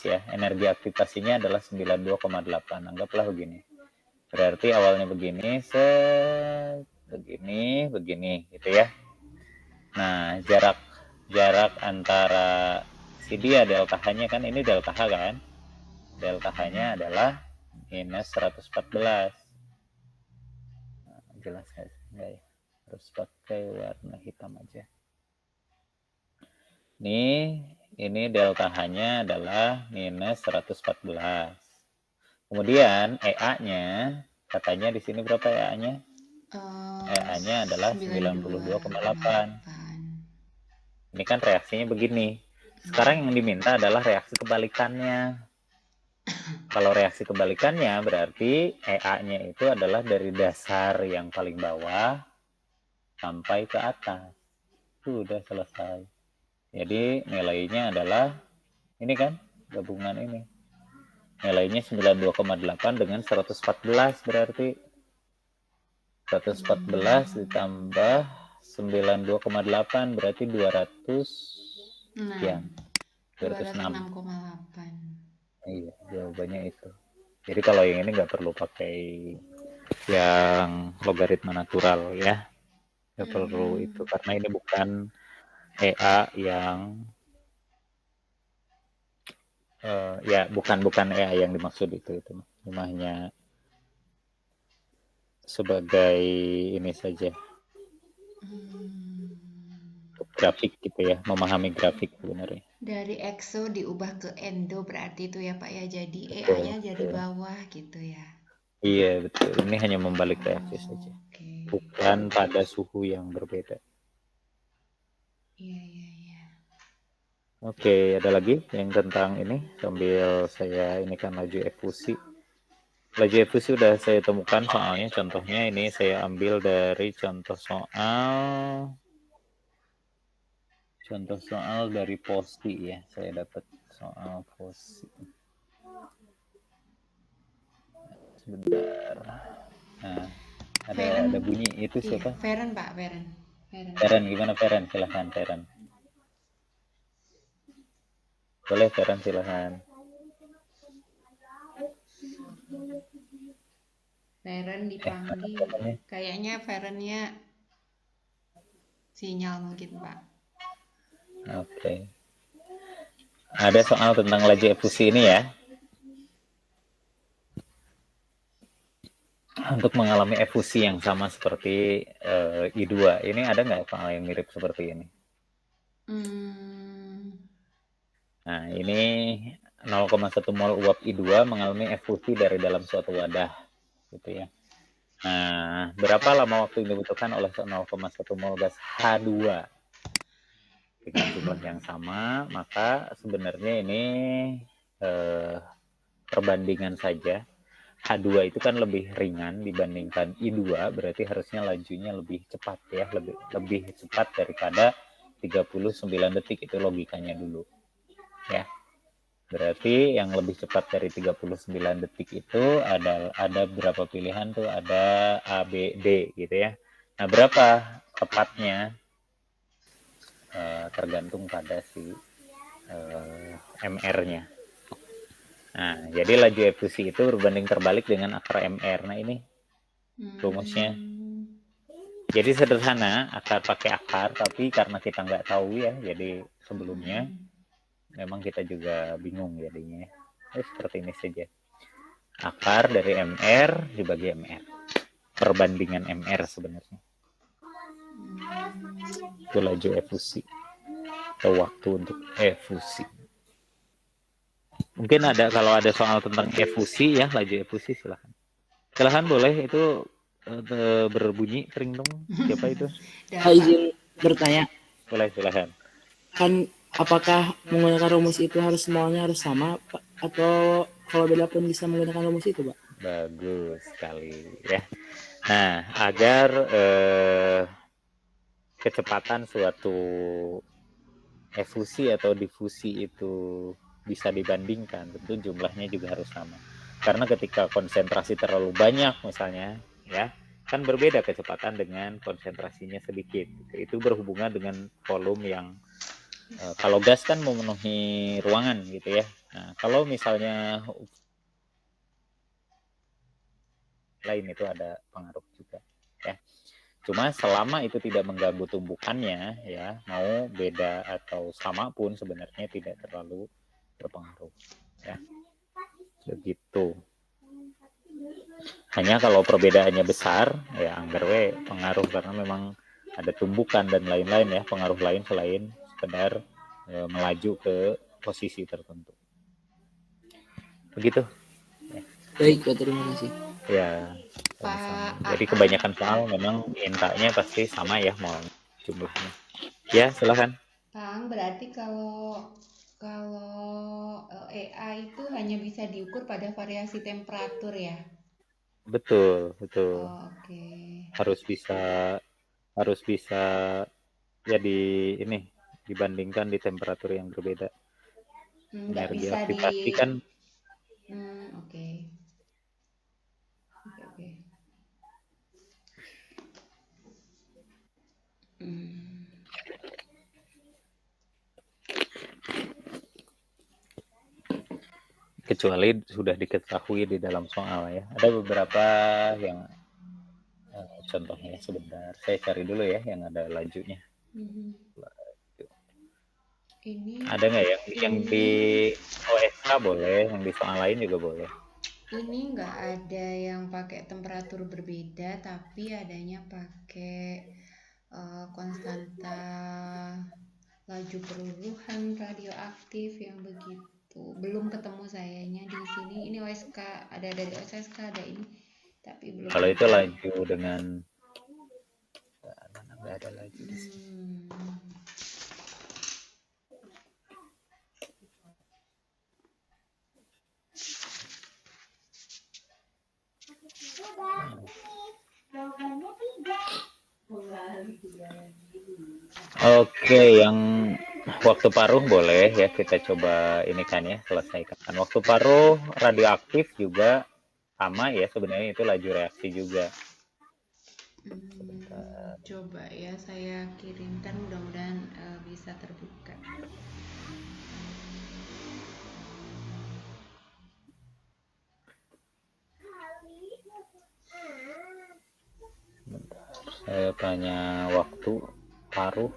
ya. Energi aktivasinya adalah 92,8. Anggaplah begini. Berarti awalnya begini, begini gitu ya. Nah, jarak antara si dia delta H-nya kan ini delta H kan. Delta H-nya adalah minus 114. Nah, jelas nggak ya? Harus pakai warna hitam aja. Ini delta H-nya adalah minus 114. Kemudian EA-nya katanya di sini berapa EA-nya? EA-nya adalah 92,8. Ini kan reaksinya begini. Sekarang yang diminta adalah reaksi kebalikannya. Kalau reaksi kebalikannya berarti EA-nya itu adalah dari dasar yang paling bawah sampai ke atas. Sudah selesai. Jadi nilainya adalah ini kan gabungan ini. Nilainya 92,8 dengan 114 berarti 114 ditambah 92,8 berarti 200 sekian. 206,8. Iya, jawabannya itu. Jadi kalau yang ini nggak perlu pakai yang logaritma natural ya. Nggak perlu itu karena ini bukan EA yang ya bukan EA yang dimaksud itu cuma hanya sebagai ini saja grafik gitu ya, memahami grafik sebenarnya. Dari exo diubah ke endo berarti itu ya Pak ya, jadi EA-nya jadi bawah gitu ya. Iya betul, ini hanya membalik reaksi saja, bukan pada suhu yang berbeda. Iya. Oke, ada lagi yang tentang ini sambil saya ini kan laju efusi. Laju efusi udah saya temukan soalnya, contohnya ini saya ambil dari contoh soal dari POSI ya, saya dapat soal POSI. Sebentar. Nah, ada bunyi itu siapa? Feren Pak, Feren, gimana Feren? Silahkan Feren. Boleh Feren, silahkan. Feren dipanggil. Kayaknya Ferennya sinyal mungkin Pak. Oke. Ada soal tentang laju efusi ini ya. Untuk mengalami efusi yang sama seperti I2, ini ada nggak soal yang mirip seperti ini? Nah, ini 0,1 mol uap I2 mengalami efusi dari dalam suatu wadah, gitu ya. Nah, berapa lama waktu yang dibutuhkan oleh 0,1 mol gas H2 dengan jumlah yang sama? Maka sebenarnya ini perbandingan saja. H2 itu kan lebih ringan dibandingkan I2, berarti harusnya lajunya lebih cepat ya, lebih cepat daripada 39 detik, itu logikanya dulu. Ya. Berarti yang lebih cepat dari 39 detik itu ada berapa pilihan tuh? Ada A, B, D gitu ya. Nah, berapa tepatnya tergantung pada si MR-nya. Nah, jadi laju efusi itu berbanding terbalik dengan akar MR. Nah, ini rumusnya. Jadi sederhana, pakai akar, tapi karena kita nggak tahu ya, jadi sebelumnya memang kita juga bingung jadinya. Seperti ini saja. Akar dari MR dibagi MR. Perbandingan MR sebenarnya. Itu laju efusi. Atau waktu untuk efusi. Mungkin kalau ada soal tentang efusi ya, laju efusi silahkan. Silahkan boleh, itu berbunyi kering dong. Siapa itu? Izin bertanya. Boleh, silahkan. Kan apakah menggunakan rumus itu semuanya harus sama, Pak? Atau kalau beda pun bisa menggunakan rumus itu, Pak? Bagus sekali ya. Nah, agar kecepatan suatu efusi atau difusi itu bisa dibandingkan, tentu jumlahnya juga harus sama. Karena ketika konsentrasi terlalu banyak misalnya, ya, kan berbeda kecepatan dengan konsentrasinya sedikit. Itu berhubungan dengan volume yang kalau gas kan memenuhi ruangan gitu ya. Nah, kalau misalnya lain itu ada pengaruh juga ya. Cuma selama itu tidak mengganggu tumbukannya, ya mau beda atau sama pun sebenarnya tidak terlalu berpengaruh. Ya, begitu. Hanya kalau perbedaannya besar, ya anggar we pengaruh karena memang ada tumbukan dan lain-lain ya, pengaruh lain selain sekedar melaju ke posisi tertentu. Begitu. Baik, Pak, terima kasih. Ya, Pak sama-sama. Jadi AA. kebanyakan soal memang intanya pasti sama ya mau jumlahnya. Ya, silakan. Kang, berarti kalau EA itu hanya bisa diukur pada variasi temperatur ya? Betul, betul. Oh, oke. Harus bisa ya ini dibandingkan di temperatur yang berbeda. Nggak Energi bisa di... aktivasi kan Oke. Oke. kecuali sudah diketahui di dalam soal ya. Ada beberapa yang contohnya sebentar. Saya cari dulu ya yang ada lajunya. Ini Ada nggak yang di OSK boleh, yang di soal lain juga boleh. ini nggak ada yang pakai temperatur berbeda, tapi adanya pakai konstanta laju peruruhan radioaktif yang begitu. Belum ketemu sayanya di sini. Ini OSK, ada dari OSK ada ini, tapi belum. Kalau itu laju dengan nggak ada laju di sini. Oke, yang waktu paruh boleh ya kita coba ini kan ya selesaikan. Waktu paruh radioaktif juga sama ya sebenarnya itu laju reaksi juga. Coba ya saya kirimkan, mudah-mudahan bisa terbuka. Saya tanya waktu paruh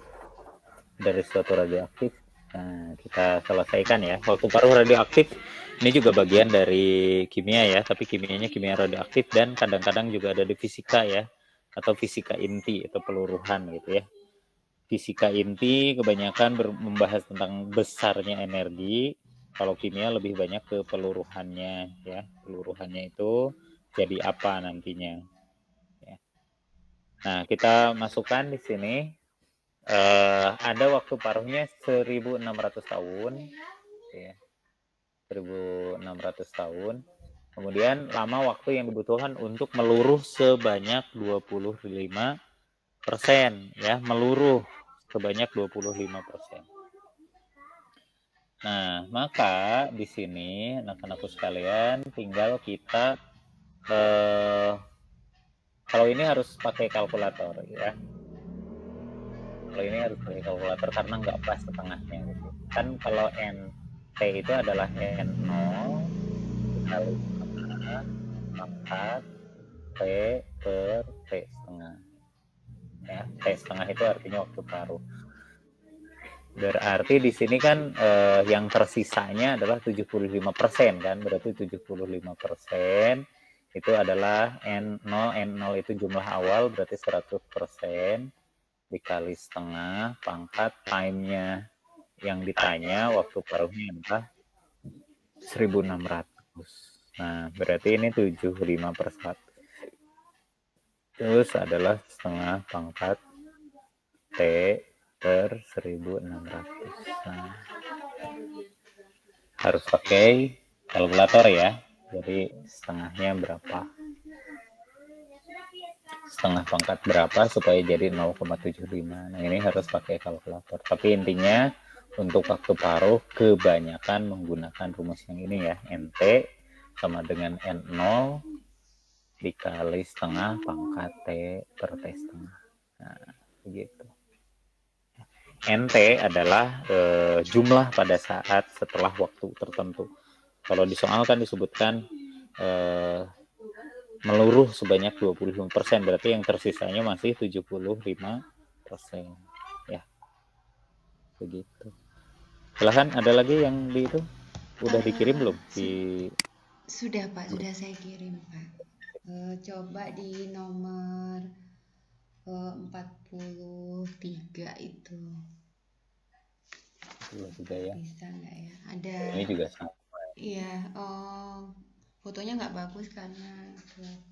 dari suatu radioaktif. Nah, kita selesaikan ya. Waktu paruh radioaktif ini juga bagian dari kimia ya, tapi kimianya kimia radioaktif dan kadang-kadang juga ada di fisika ya, atau fisika inti atau peluruhan gitu ya. Fisika inti kebanyakan membahas tentang besarnya energi. Kalau kimia lebih banyak ke peluruhannya ya. Peluruhannya itu jadi apa nantinya. Ya. Nah, kita masukkan di sini ada waktu paruhnya 1.600 tahun ya. 1.600 tahun. Kemudian lama waktu yang dibutuhkan untuk meluruh sebanyak 25% ya, meluruh sebanyak 25%. Nah, maka di sini anak-anakku sekalian tinggal kita kalau ini harus pakai kalkulator ya. Kalau ini harus pakai kalkulator karena nggak pas setengahnya gitu. Kan kalau NT itu adalah N0 dikali setengah pangkat T per T setengah. Ya, T setengah itu artinya waktu paruh. Berarti di sini kan yang tersisanya adalah 75% kan, berarti 75% itu adalah N0 itu jumlah awal berarti 100% dikali setengah pangkat time-nya yang ditanya waktu paruhnya adalah 1.600. Nah, berarti ini 75/100. Terus adalah setengah pangkat T per 1.600. Nah, harus pakai kalkulator ya. Jadi setengahnya berapa? Setengah pangkat berapa supaya jadi 0,75. Nah, ini harus pakai kalkulator. Tapi intinya untuk waktu paruh kebanyakan menggunakan rumus yang ini ya. NT sama dengan N0 dikali setengah pangkat T per T setengah. Nah, begitu. NT adalah jumlah pada saat setelah waktu tertentu. Kalau di soal kan disebutkan meluruh sebanyak 25%, berarti yang tersisanya masih 75%. Ya, begitu. Silahkan, ada lagi yang di itu? Udah dikirim belum? Sudah Pak, sudah saya kirim Pak. Coba di nomor 43 itu. 43 ya. Bisa nggak ya? Ada, Ini juga sama. iya, fotonya nggak bagus karena gelap.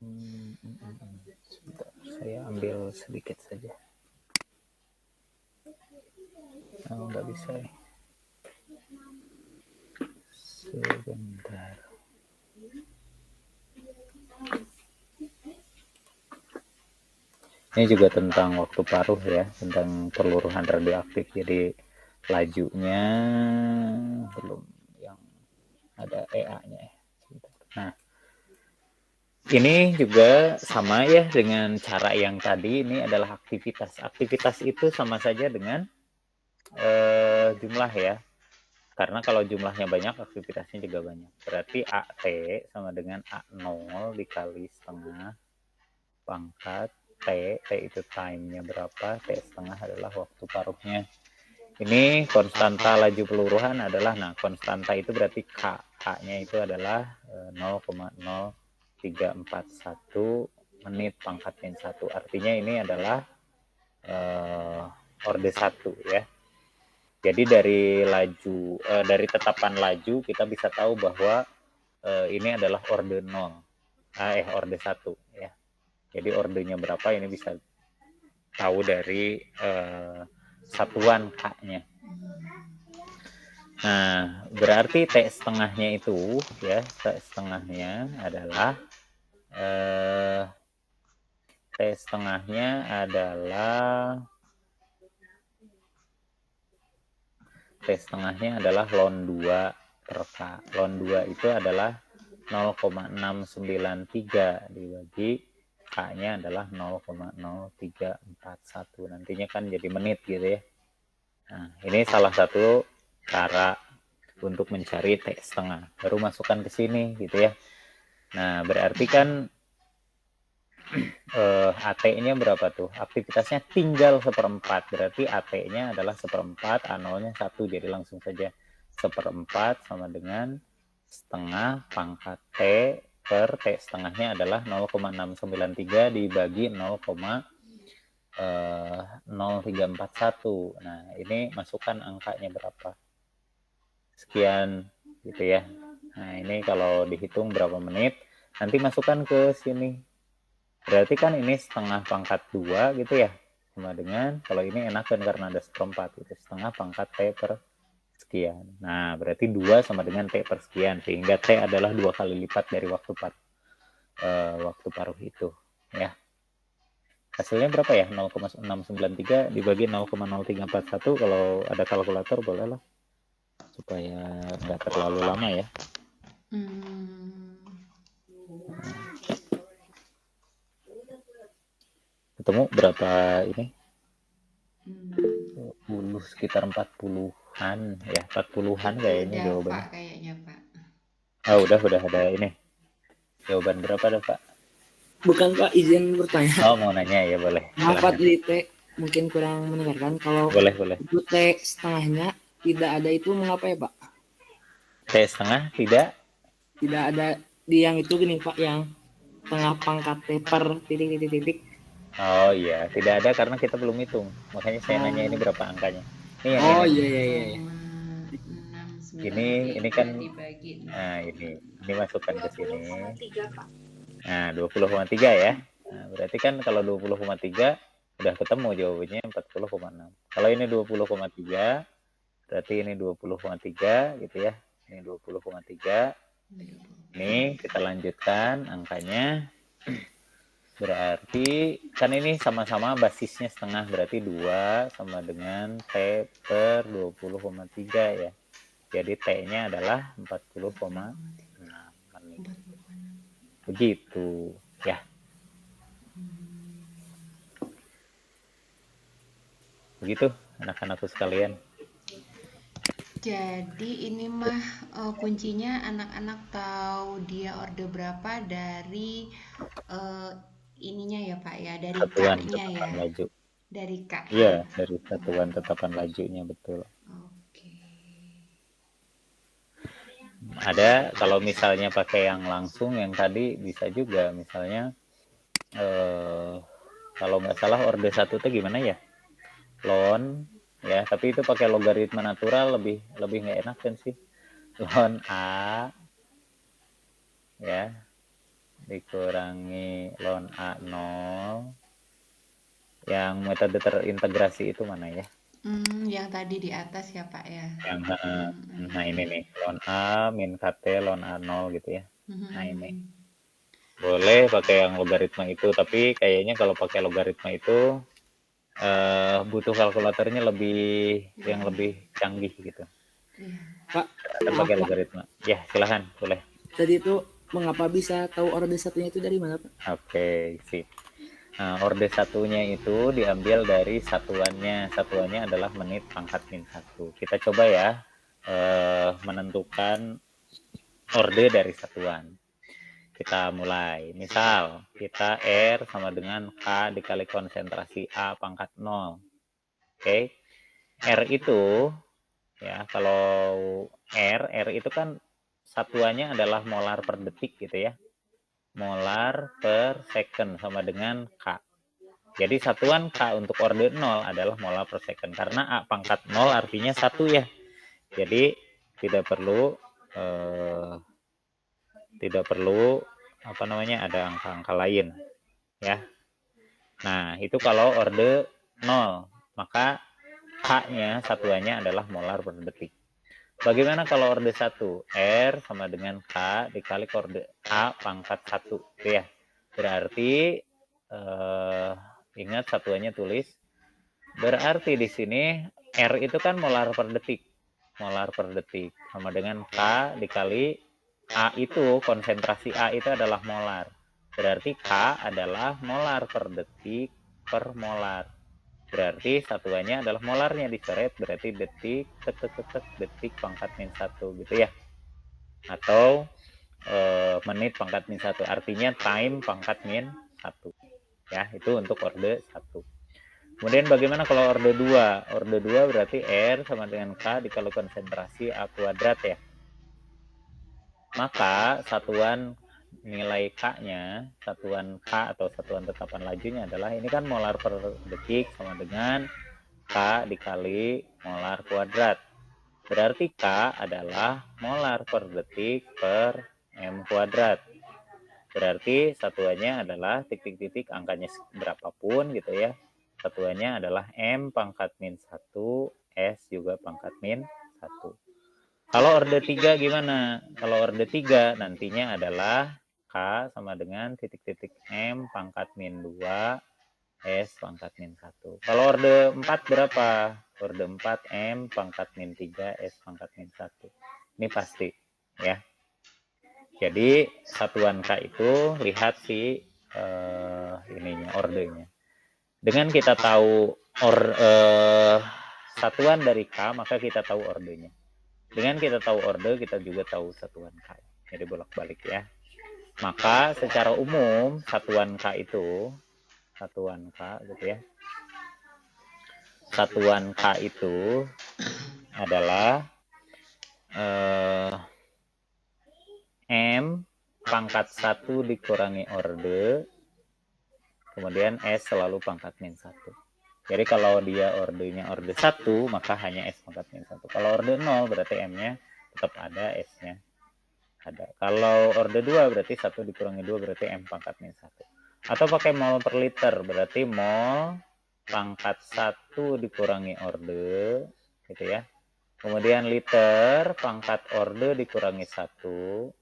Sebentar, saya ambil sedikit saja. Oh, nggak bisa ya. Sebentar. Ini juga tentang waktu paruh ya, tentang peluruhan radioaktif. Jadi lajunya belum yang ada EA-nya ya. Nah, ini juga sama ya dengan cara yang tadi. Ini adalah aktivitas. Aktivitas itu sama saja dengan jumlah ya. Karena kalau jumlahnya banyak, aktivitasnya juga banyak. Berarti AT sama dengan A0 dikali setengah pangkat T. T itu time-nya berapa, T setengah adalah waktu paruhnya. Ini konstanta laju peluruhan adalah, nah konstanta itu berarti K. K-nya itu adalah 0,0341 menit pangkat min 1. Artinya ini adalah orde 1 ya. Jadi dari dari tetapan laju kita bisa tahu bahwa ini adalah orde 0. Orde 1 ya. Jadi ordenya berapa ini bisa tahu dari satuan K-nya. Nah, berarti T setengahnya itu ya, T setengahnya adalah T setengahnya adalah ln 2 per K. Ln 2 itu adalah 0,693 dibagi K-nya adalah 0,0341. Nantinya kan jadi menit gitu ya. Nah, ini salah satu cara untuk mencari T setengah. Baru masukkan ke sini gitu ya. Nah, berarti kan AT-nya berapa tuh? Aktivitasnya tinggal 1/4. Berarti AT-nya adalah 1/4, A0-nya 1. Jadi langsung saja 1/4 sama dengan setengah pangkat T per T setengahnya adalah 0,693 dibagi 0,0341. Nah, ini masukkan angkanya berapa? Sekian gitu ya. Nah, ini kalau dihitung berapa menit, nanti masukkan ke sini. Berarti kan ini setengah pangkat 2 gitu ya. Sama dengan, kalau ini enakan karena ada 1/4 gitu. Setengah pangkat T per sekian. Nah, berarti 2 sama dengan T per sekian. Sehingga T adalah 2 kali lipat dari waktu paruh itu. Ya. Hasilnya berapa ya? 0,693 dibagi 0,0341. Kalau ada kalkulator bolehlah. Supaya nggak terlalu lama ya. Ketemu berapa ini? 20, sekitar 40-an ya, 40-an kayaknya Udah jawabannya. Pak, kayaknya Pak. Udah ada ini. Jawaban berapa dah Pak? Bukan Pak, izin bertanya. Mau nanya ya, boleh. Maaf Pak, di T mungkin kurang mendengarkan. Kalau Boleh. itu T setengahnya tidak ada, itu mengapa ya Pak? T setengah tidak ada di yang itu gini Pak, yang tengah pangkat T per titik. Oh iya, tidak ada karena kita belum hitung. Makanya saya nanya ini berapa angkanya. Ini yang iya. Ini kan dibagi. Nah, ini masukkan ke sini. Nah, 20,3 ya. Nah, berarti kan kalau 20,3 udah ketemu jawabannya 40,6. Kalau ini 20,3 berarti ini 20,3 gitu ya. Ini 20,3. Nih, kita lanjutkan angkanya. Berarti kan ini sama-sama basisnya setengah, berarti 2 sama dengan T per 20,3 ya. Jadi T-nya adalah 40,6 menit. Begitu ya. Begitu anak-anakku sekalian. Jadi ini mah kuncinya anak-anak tahu dia order berapa dari eh, ininya ya Pak ya, dari Satuan K-nya ya, tetapan laju. dari K Iya, ya. dari satuan tetapan lajunya betul. Oke. Ada kalau misalnya pakai yang langsung yang tadi bisa juga misalnya kalau nggak salah orde satu itu gimana ya? Lon ya, tapi itu pakai logaritma natural lebih nggak enak kan sih? Lon A ya dikurangi ln A0 yang metode terintegrasi itu mana ya? Yang tadi di atas ya Pak ya. Yang Hmm, nah ini nih ln A min KT ln A0 gitu ya. Nah ini boleh pakai yang logaritma itu, tapi kayaknya kalau pakai logaritma itu butuh kalkulatornya yang lebih canggih gitu. Iya. Pak, Akan maaf pakai Pak. logaritma. Ya silahkan boleh. Tadi itu mengapa bisa tahu orde satunya itu dari mana Pak? Oke sip. Nah, orde satunya itu diambil dari satuannya. Satuannya adalah menit pangkat min 1. Kita coba ya menentukan orde dari satuan. Kita mulai. Misal, kita R sama dengan K dikali konsentrasi A pangkat 0. Oke. R itu, ya kalau R itu kan satuannya adalah molar per detik gitu ya. Molar per second sama dengan K. Jadi satuan K untuk orde 0 adalah molar per second. Karena A pangkat 0 artinya 1 ya. Jadi tidak perlu ada angka-angka lain ya. Nah, itu kalau orde 0, maka K-nya satuannya adalah molar per detik. Bagaimana kalau orde 1? R sama dengan K dikali orde A pangkat 1 gitu ya. Berarti ingat satuannya tulis. Berarti di sini R itu kan molar per detik. Molar per detik sama dengan K dikali A itu, konsentrasi A itu adalah molar. Berarti K adalah molar per detik per molar. Berarti satuannya adalah molarnya dicoret, berarti detik, detik pangkat min 1 gitu ya. Atau menit pangkat min 1, artinya time pangkat min 1. Ya, itu untuk orde 1. Kemudian bagaimana kalau orde 2? Orde 2 berarti R sama dengan K dikali konsentrasi A kuadrat ya. Maka satuan nilai K-nya, satuan K atau satuan tetapan lajunya adalah ini kan molar per detik sama dengan K dikali molar kuadrat. Berarti K adalah molar per detik per M kuadrat. Berarti satuannya adalah titik-titik angkanya berapapun gitu ya. Satuannya adalah M pangkat min 1, S juga pangkat min 1. Kalau orde 3 gimana? Kalau orde 3 nantinya adalah K sama dengan titik-titik M pangkat min 2, S pangkat min 1. Kalau orde 4 berapa? Orde 4 M pangkat min 3, S pangkat min 1. Ini pasti ya. Jadi satuan K itu lihat si ordenya. Dengan kita tahu satuan dari K, maka kita tahu ordenya. Dengan kita tahu orde, kita juga tahu satuan K. Jadi bolak-balik ya. Maka secara umum satuan K itu, satuan K gitu ya. Satuan K itu adalah M pangkat 1 dikurangi orde, kemudian S selalu pangkat min 1. Jadi kalau dia ordenya orde 1, maka hanya S pangkat min 1. Kalau orde 0 berarti M-nya tetap ada, S-nya ada. Kalau orde 2 berarti 1 dikurangi 2 berarti M pangkat min 1. Atau pakai mol per liter, berarti mol pangkat 1 dikurangi orde, gitu ya. Kemudian liter pangkat orde dikurangi 1,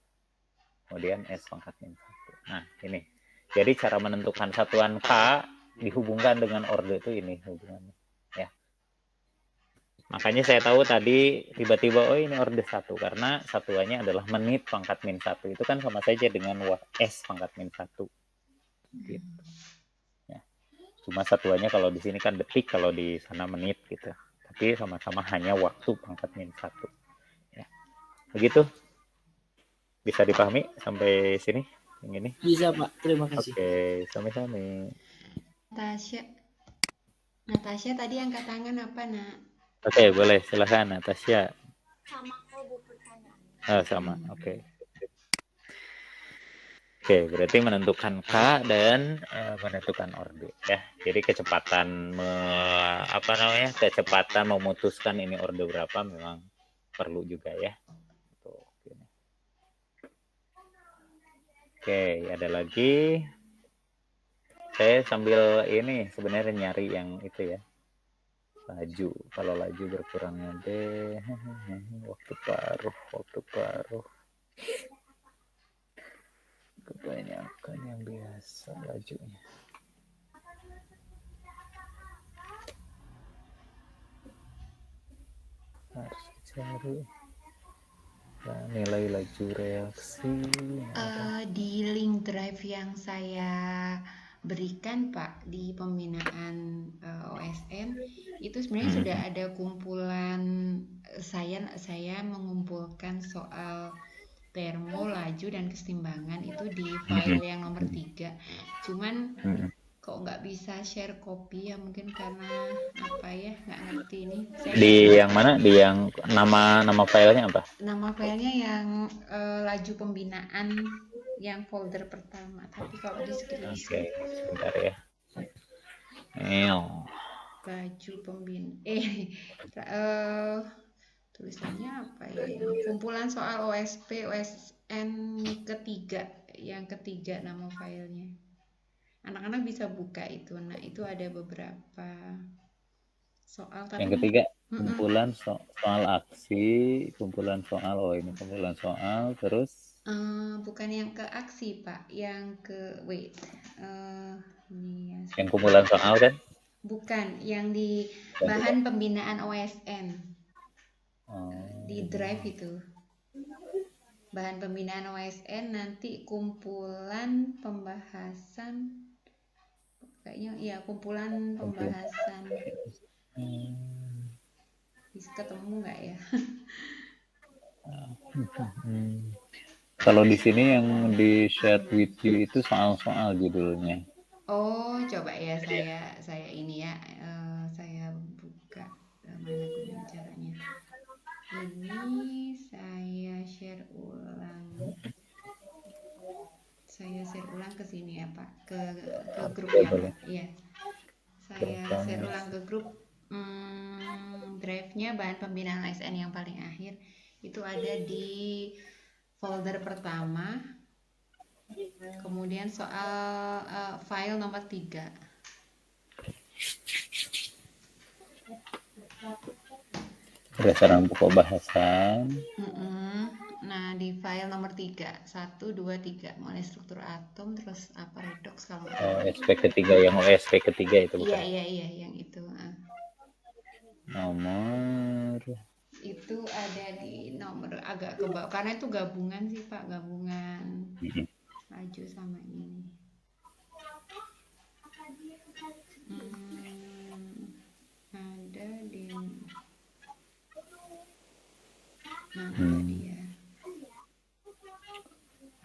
kemudian S pangkat min 1. Nah, ini. Jadi cara menentukan satuan K dihubungkan dengan orde itu ini hubungannya ya. Makanya saya tahu tadi tiba-tiba ini orde 1 karena satuannya adalah menit pangkat min 1. Itu kan sama saja dengan S pangkat min 1 gitu ya. Cuma satuannya kalau di sini kan detik, kalau di sana menit gitu. tapi sama-sama hanya waktu pangkat -1. Ya. Begitu. Bisa dipahami sampai sini? Yang ini? Bisa Pak, terima kasih. Oke, sampai-sampai. Natasha tadi angkat tangan apa, Nak? Oke, boleh. Silakan, Natasha. Sama kok Bu pertanyaan. Sama. Oke. Oke, berarti menentukan K dan menentukan orde ya. Jadi kecepatan kecepatan memutuskan ini orde berapa memang perlu juga ya. Oke, ada lagi. Saya sambil ini sebenarnya nyari yang itu ya. Laju. Kalau laju berkurangnya deh. Waktu paruh. Kebanyakan yang biasa lajunya. Harus cari nilai laju reaksi. Di link drive yang saya berikan Pak di pembinaan OSN itu sebenarnya sudah ada kumpulan, saya mengumpulkan soal termo, laju, dan kesetimbangan itu di file yang nomor 3. Cuman kok nggak bisa share copy ya, mungkin karena apa ya, nggak ngerti ini. Yang mana? Di yang nama filenya apa? Nama filenya yang laju pembinaan yang folder pertama. Tapi kalau di screenshot. Oke, sebentar ya. Laju tulisannya apa ya ini? Kumpulan soal OSP OSN ketiga, yang ketiga nama filenya. Anak-anak bisa buka itu. Nah, itu ada beberapa soal. Tapi yang ketiga kumpulan soal aksi, kumpulan soal kumpulan soal terus bukan yang ke aksi Pak, yang ke ini ya. Yang kumpulan soal kan? Bukan, yang di bahan pembinaan OSN. Di drive itu bahan pembinaan OSN, nanti kumpulan pembahasan, kayaknya ya kumpulan pembahasan. Bisa ketemu nggak ya? Kalau di sini yang di share with you itu soal-soal judulnya. Oh, coba ya saya ini ya, saya buka mana guna caranya. Ini saya share ulang. Ke sini ya Pak, ke grup ya Pak. Iya. Saya share ulang ke grup. Drive-nya bahan pembinaan ASN yang paling akhir itu ada di folder pertama. Kemudian soal file nomor 3. Berdasarkan pokok bahasan. Nah, di file nomor 3, 1, 2, 3, mulai struktur atom, terus apa redox kalau OSP ketiga, yang OSP ketiga itu bukan? Iya, yang itu. Nomor itu ada di nomor agak ke bawah, karena itu gabungan sih Pak, gabungan laju sama ini. Ada di dia.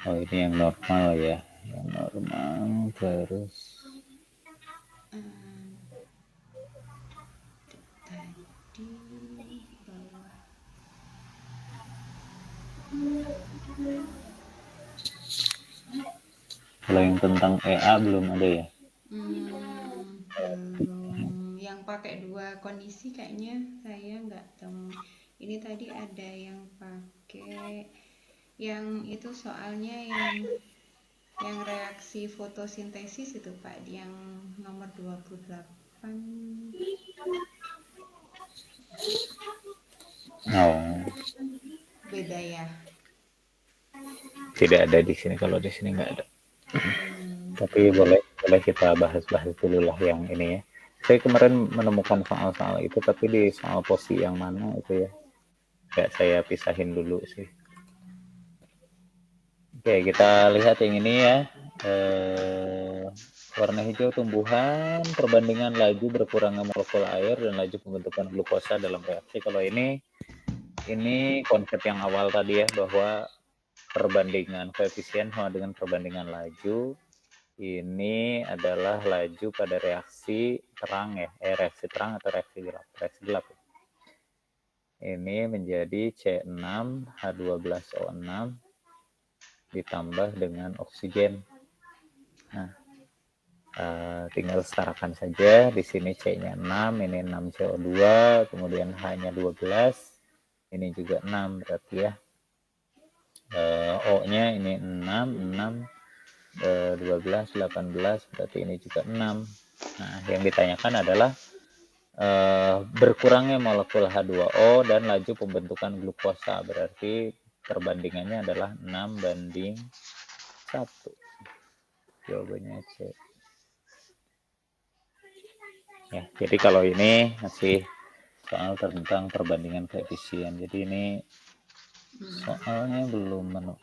Ini yang normal ya, yang normal terus. Tadi bawah. Kalau yang tentang EA belum ada ya? Belum. Yang pakai 2 kondisi kayaknya saya nggak tahu. Ini tadi ada yang pakai yang itu soalnya yang reaksi fotosintesis itu Pak, yang nomor 28. Beda ya? Tidak ada di sini, kalau di sini nggak ada. Tapi boleh kita bahas dulu lah yang ini ya. Saya kemarin menemukan soal-soal itu, tapi di soal posi yang mana itu ya, nggak saya pisahin dulu sih. Oke, kita lihat yang ini ya. Warna hijau tumbuhan, perbandingan laju berkurangnya molekul air dan laju pembentukan glukosa dalam reaksi. Kalau ini konsep yang awal tadi ya, bahwa perbandingan koefisien sama dengan perbandingan laju. Ini adalah laju pada reaksi terang ya, reaksi terang atau reaksi gelap. Reaksi gelap. Ini menjadi C6H12O6 ditambah dengan oksigen. Nah, tinggal setarakan saja. Di sini C-nya 6, ini 6 CO2, kemudian H-nya 12, ini juga 6 berarti ya. O-nya ini 6, 12, 18, berarti ini juga 6. Nah, yang ditanyakan adalah berkurangnya molekul H2O dan laju pembentukan glukosa, berarti perbandingannya adalah 6:1. Jawabannya C. Ya, jadi kalau ini masih soal tentang perbandingan koefisien. Jadi ini soalnya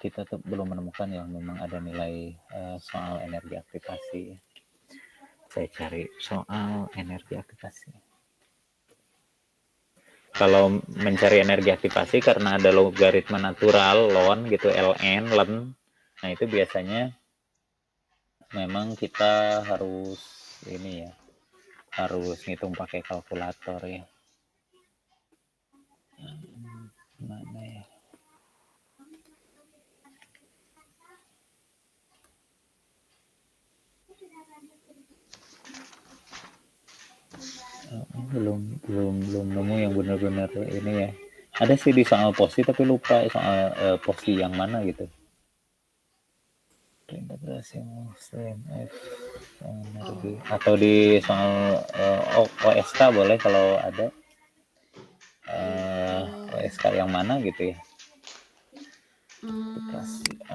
kita belum menemukan yang memang ada nilai soal energi aktivasi. Saya cari soal energi aktivasi. Kalau mencari energi aktivasi karena ada logaritma natural ln gitu, ln, nah itu biasanya memang kita harus ini ya, harus ngitung pakai kalkulator ya. Mana ya? belum nemu yang benar-benar ini ya. Ada sih di soal posi tapi lupa soal posi yang mana gitu. Integrasi F energi atau di soal OSK boleh kalau ada OSK yang mana gitu ya.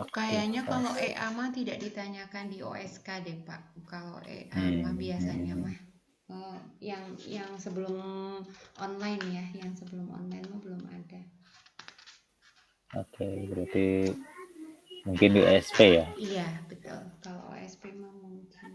Kayaknya kalau EA mah tidak ditanyakan di OSK deh Pak. Kalau EA mah biasanya mah yang sebelum online ya, yang sebelum online mah belum ada. Oke, berarti mungkin di OSP ya? Iya betul. Kalau OSP mah mungkin.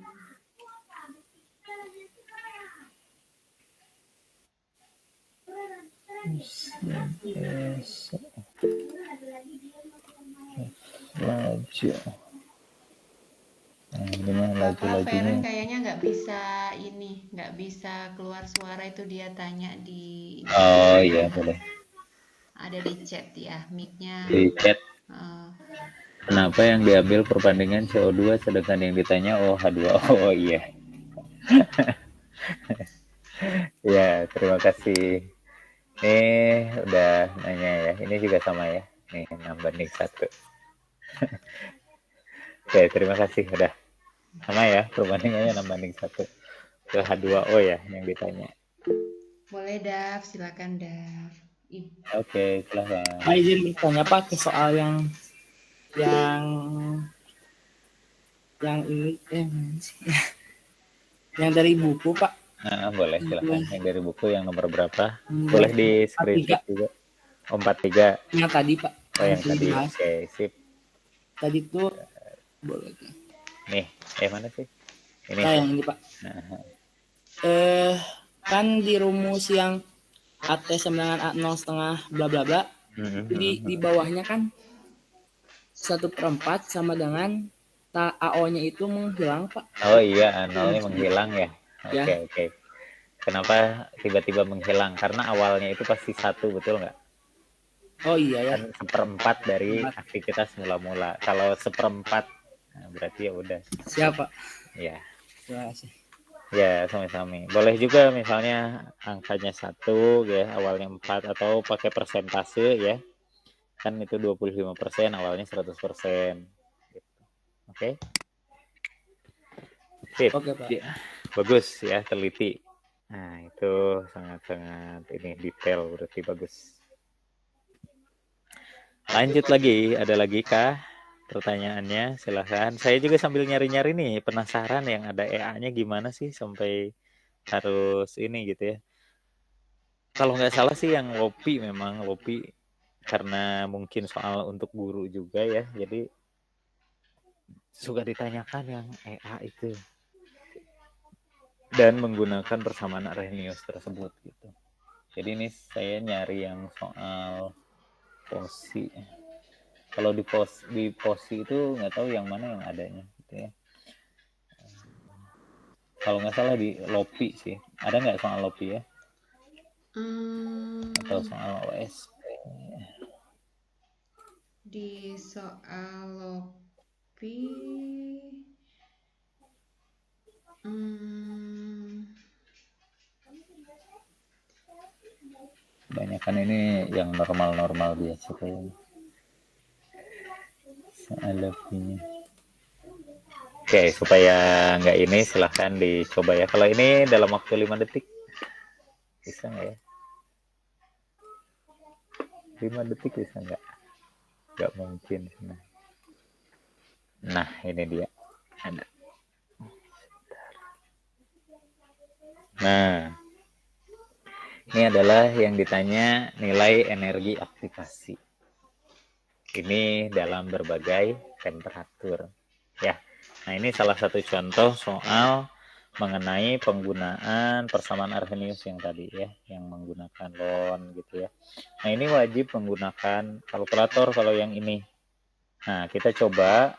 Laju. Nah, Bapak Feren kayaknya nggak bisa keluar suara, itu dia tanya di. Oh iya boleh. Ada di chat ya, mic-nya. Di chat. Kenapa yang diambil perbandingan CO2 sedangkan yang ditanya H2O? Oh iya. Ya, terima kasih. Ini udah nanya ya. Ini juga sama ya. Nih 6:1. Oke, terima kasih udah. Sama ya, perbandingannya 6:1. Ke H2O ya yang ditanya. Boleh Dav, silakan Dav. Oke, silakan. Pak izin bertanya Pak ke soal yang ini yang dari buku Pak. Nah, boleh silakan. Yang dari buku yang nomor berapa? Boleh di screenshot juga. 43. Yang tadi Pak. Oh yang tadi. Oke, sip. Tadi tuh boleh. Nih, mana sih? Ini. Nah, yang ini Pak. Kan di rumus yang AT sama dengan A0 setengah bla bla bla. Di bawahnya kan 1/4 sama dengan AO-nya itu menghilang Pak. Oh iya, A0-nya menghilang ya. Oke. Kenapa tiba-tiba menghilang? Karena awalnya itu pasti 1, betul nggak? Oh iya ya. Kan 1/4 dari aktivitas mula-mula. Kalau 1/4, nah berarti ya udah. Siapa? Ya. Terima kasih. Ya, sama-sama. Boleh juga misalnya angkanya 1 ya, awalnya 4, atau pakai persentase ya. Kan itu 25%, awalnya 100%. Gitu. Oke? Sip. Oke, Pak. Ya. Bagus ya, teliti. Nah, itu sangat-sangat ini detail, berarti bagus. Lanjut lagi, ada lagi kah pertanyaannya? Silahkan. Saya juga sambil nyari-nyari nih, penasaran yang ada EA-nya gimana sih sampai harus ini gitu ya. Kalau nggak salah sih yang LOPI, memang LOPI karena mungkin soal untuk guru juga ya, jadi suka ditanyakan yang EA itu. dan menggunakan persamaan Arrhenius tersebut gitu. Jadi ini saya nyari yang soal posi. Kalau di posi itu nggak tahu yang mana yang adanya gitu ya. Kalau nggak salah di Lopi sih. Ada nggak soal Lopi ya? Atau soal OSP? Di soal Lopi, Kebanyakan ini yang normal-normal biasa kayaknya. Soal Lopinya. Oke, supaya nggak ini silahkan dicoba ya. Kalau ini dalam waktu 5 detik bisa nggak ya? 5 detik bisa nggak? Nggak mungkin. Nah, ini dia. Ada. Nah, ini adalah yang ditanya nilai energi aktivasi. Ini dalam berbagai temperatur. Ya, nah ini salah satu contoh soal mengenai penggunaan persamaan Arrhenius yang tadi ya, yang menggunakan lon gitu ya. Nah ini wajib menggunakan kalkulator kalau yang ini. Nah kita coba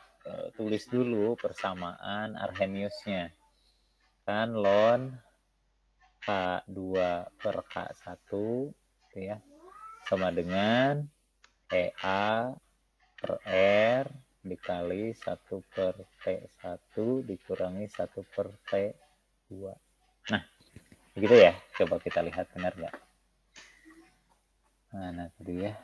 tulis dulu persamaan Arrheniusnya. Kan lon K2 per K1 gitu ya, sama dengan EA per R dikali 1 per T1 dikurangi 1 per T2. Nah, begitu ya. Coba kita lihat benar nggak? Nah, tadi ya.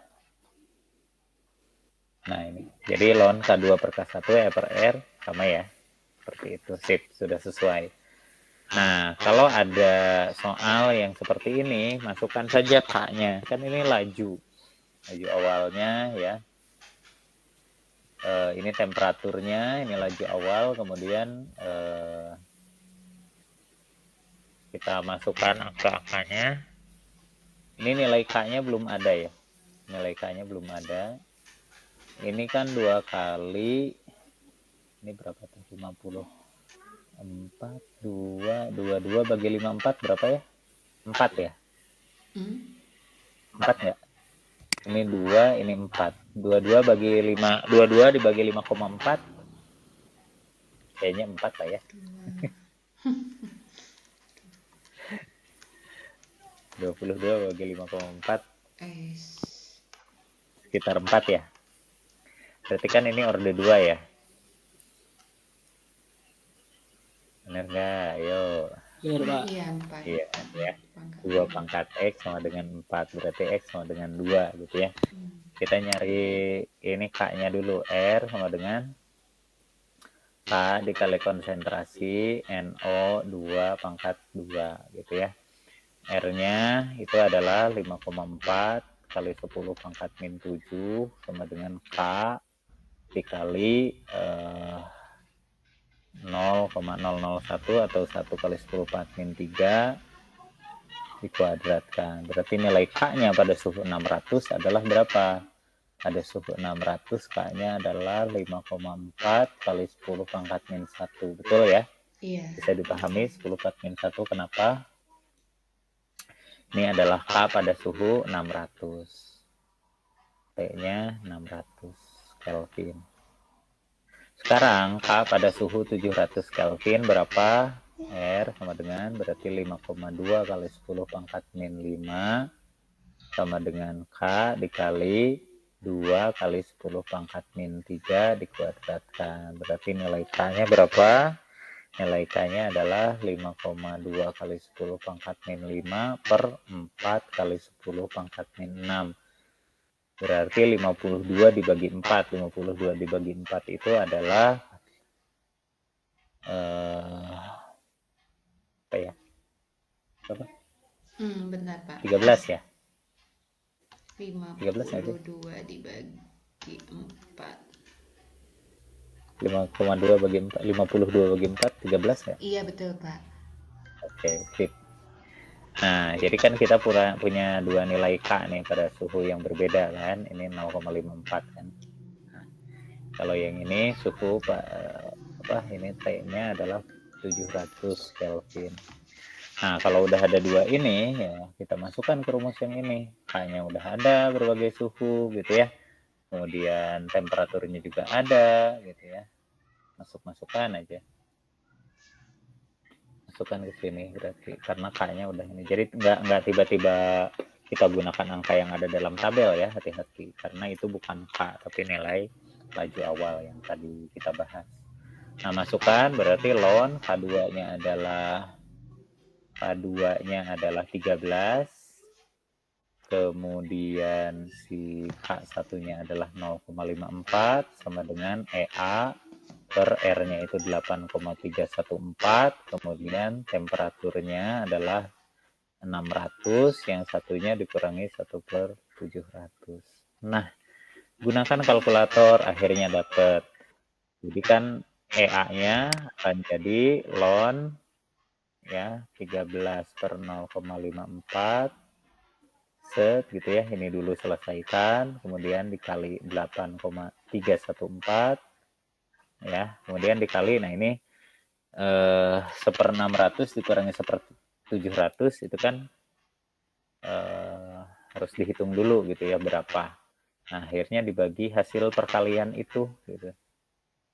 Nah, ini. Jadi ln K2 per K1 E per R sama ya. Seperti itu. Sip, sudah sesuai. Nah, kalau ada soal yang seperti ini, masukkan saja K-nya. Kan ini laju. Laju awalnya ya. Ini temperaturnya, ini laju awal, kemudian kita masukkan angka-angkanya. Ini nilai K-nya belum ada ya. Nilai K-nya belum ada. Ini kan 2 kali, ini berapa tuh? 54, 2 bagi 54 berapa ya? 4 ya? 4 ya? Ini 2, ini 4. 22 bagi 5, 22 dibagi 5,4. Kayaknya 4 lah ya. 22 bagi 5,4 sekitar 4 ya. Berarti kan ini orde 2 ya. Benar nggak? Ayo. Benar, Pak. Iya, 4. Iya, ya. 2 pangkat X sama dengan 4. Berarti X sama dengan 2 gitu ya. Kita nyari ini K-nya dulu. R sama dengan K dikali konsentrasi NO2 pangkat 2 gitu ya. R-nya itu adalah 5,4 kali 10 pangkat min 7 sama dengan K dikali 0,001 atau 1 kali 10 pangkat min 3 dikuadratkan. Berarti nilai K-nya pada suhu 600 adalah berapa? Pada suhu 600 K-nya adalah 5,4 kali 10 pangkat min 1. Betul ya? Iya. Bisa dipahami 10 pangkat min 1 kenapa? Ini adalah K pada suhu 600. T-nya 600 Kelvin. Sekarang K pada suhu 700 Kelvin berapa? R sama dengan berarti 5,2 kali 10 pangkat min 5 sama dengan K dikali 2 kali 10 pangkat min 3 dikuadratkan. Berarti nilai K-nya berapa? Nilai K-nya adalah 5,2 kali 10 pangkat min 5 per 4 kali 10 pangkat min 6. Berarti 52 dibagi 4. 52 dibagi 4 itu adalah apa ya? Berapa? Benar, Pak. 13 ya? 52 dibagi 4. 5,2 bagi 4, 52 bagi 4, 13 ya? Iya, betul, Pak. Oke, sip. Nah, jadi kan kita punya dua nilai K nih pada suhu yang berbeda kan. Ini 0,54 kan. Nah, kalau yang ini suhu ini T-nya adalah 700 Kelvin. Nah, kalau udah ada dua ini, ya kita masukkan ke rumus yang ini. K-nya udah ada berbagai suhu gitu ya. Kemudian temperaturnya juga ada gitu ya. Masukkan aja. Masukkan ke sini berarti karena K-nya udah ini. Jadi nggak tiba-tiba kita gunakan angka yang ada dalam tabel ya, hati-hati. Karena itu bukan K, tapi nilai laju awal yang tadi kita bahas. Nah, masukkan berarti ln K2-nya adalah 13, kemudian si K1-nya adalah 0,54 sama dengan EA per R-nya itu 8,314, kemudian temperaturnya adalah 600, yang satunya dikurangi 1/700. Nah, gunakan kalkulator, akhirnya dapat. Jadi kan EA-nya akan jadi ln ya 13 per 0,54 set gitu ya. Ini dulu selesaikan, kemudian dikali 8,314 ya, kemudian dikali, nah ini 1/600 dikurangi 1/700 itu kan harus dihitung dulu gitu ya berapa. Nah, akhirnya dibagi hasil perkalian itu gitu.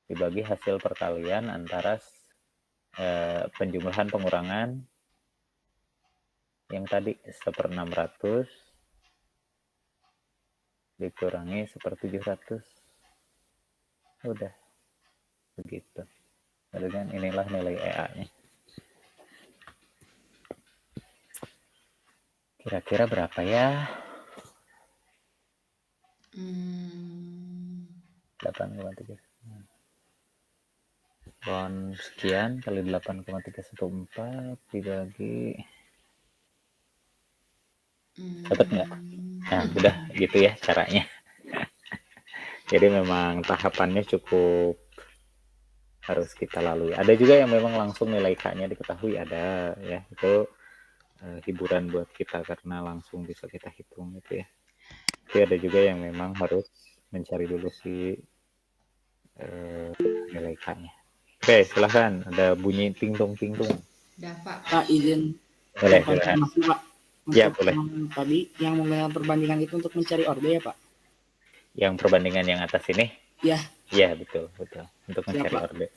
Dibagi hasil perkalian antara penjumlahan pengurangan yang tadi 1/600 dikurangi 1/700. Udah begitu. Dengan inilah nilai EA-nya. Kira-kira berapa ya? 8,3. Ln sekian kali 8,314 dibagi. Dapat nggak? Nah, udah gitu ya caranya. Jadi memang tahapannya cukup harus kita lalui. Ada juga yang memang langsung nilai K-nya diketahui, ada ya. Itu hiburan buat kita karena langsung bisa kita hitung gitu ya. Tapi ada juga yang memang harus mencari dulu si nilai K-nya. Oke, silahkan. Ada bunyi ting-tung. Pak, izin Boleh, konfirmasi Pak. Ya, Untuk boleh. yang tadi yang menggunakan perbandingan itu untuk mencari orde ya Pak? Yang perbandingan yang atas ini? Ya. Ya, betul. Untuk mencari Pak. orde.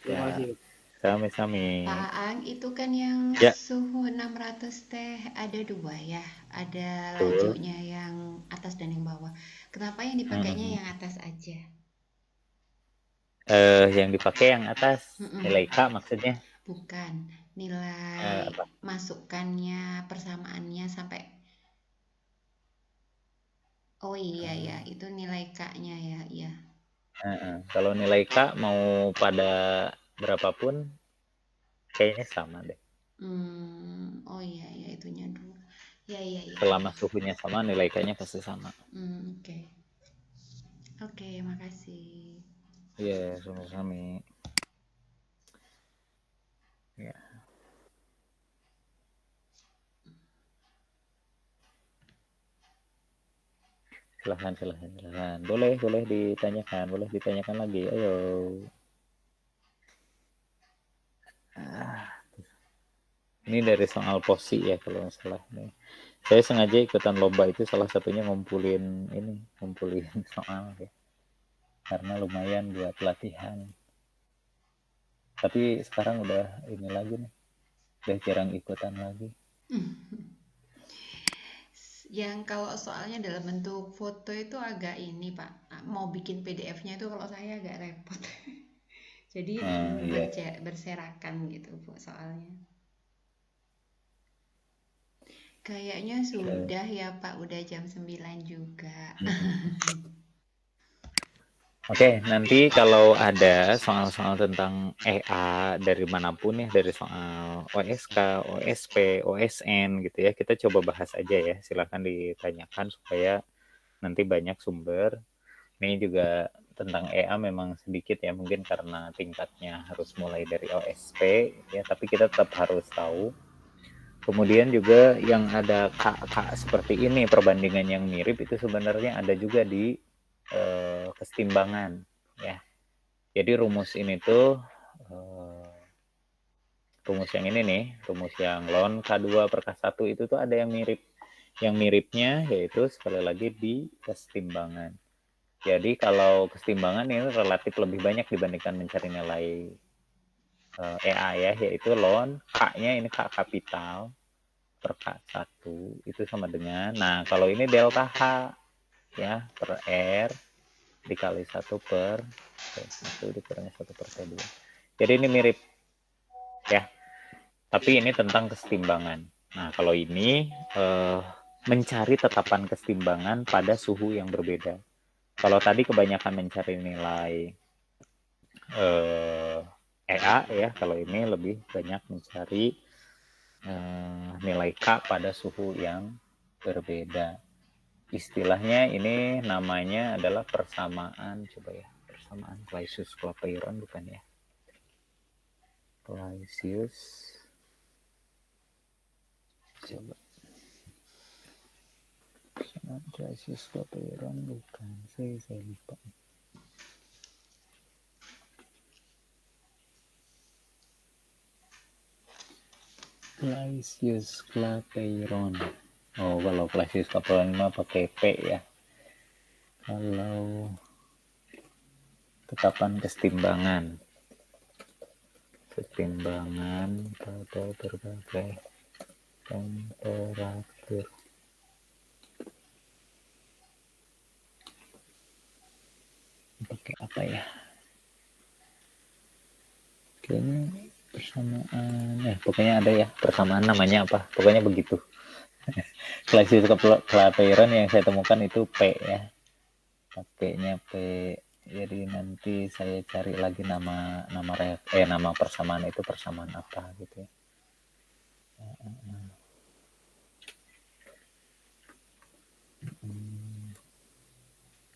Terima Ya, kasih. sami-sami. Pak Aang, itu kan yang Ya. suhu 600 teh ada dua ya, ada Betul. lajunya yang atas dan yang bawah. Kenapa yang dipakainya yang atas aja? Yang dipakai yang atas, nilai K maksudnya? Bukan, nilai masukannya, persamaannya sampai. Oh iya ya, itu nilai K-nya ya, iya. Kalau nilai K mau pada berapapun, kayaknya sama deh. Oh iya ya, itunya dulu. Iya. Selama suhunya sama, nilai K-nya pasti sama. Oke, makasih. Iya, sama-sama. Ya. Silahkan. Boleh ditanyakan lagi. Ayo. Ini dari soal posi ya kalau nggak salah nih. Saya sengaja ikutan lomba itu salah satunya ngumpulin soal ya. Karena lumayan buat latihan. Tapi sekarang udah ini lagi nih. Udah jarang ikutan lagi. Yang kalau soalnya dalam bentuk foto itu agak ini Pak, mau bikin PDF-nya itu kalau saya agak repot. Jadi berserakan gitu Bu soalnya. Kayaknya sudah ya Pak, udah jam 9 juga. Oke, nanti kalau ada soal-soal tentang EA dari manapun ya, dari soal OSK, OSP, OSN gitu ya, kita coba bahas aja ya. Silahkan ditanyakan supaya nanti banyak sumber. Ini juga tentang EA memang sedikit ya, mungkin karena tingkatnya harus mulai dari OSP ya, tapi kita tetap harus tahu. Kemudian juga yang ada K seperti ini, perbandingan yang mirip itu sebenarnya ada juga di kesetimbangan ya. Jadi rumus ini tuh rumus yang ini nih, rumus yang ln K2 per K1 itu tuh ada yang mirip. Yang miripnya yaitu sekali lagi di kesetimbangan. Jadi kalau kesetimbangan ini relatif lebih banyak dibandingkan mencari nilai EA ya, yaitu ln K-nya ini K kapital per K1 itu sama dengan, nah kalau ini delta H ya per R dikali 1 per T1 dikurangi 1 per T2. Jadi ini mirip ya, tapi ini tentang kesetimbangan. Nah kalau ini mencari tetapan kesetimbangan pada suhu yang berbeda. Kalau tadi kebanyakan mencari nilai EA ya, kalau ini lebih banyak mencari nilai K pada suhu yang berbeda. Istilahnya ini namanya adalah persamaan, coba ya, persamaan Clausius-Clapeyron bukan ya? Coba. Clausius-Clapeyron bukan, saya lupa. Clausius-Clapeyron. Oh, kalau Clausius-Clapeyron mah pakai P ya. Kalau tetapan kesetimbangan pada berbagai temperatur. Pakai apa ya? Kayaknya persamaan ya, pokoknya ada ya persamaan, namanya apa? Pokoknya begitu. Clausius-Clapeyron yang saya temukan itu P ya. Pakainya P. Jadi nanti saya cari lagi nama persamaan itu persamaan apa gitu ya.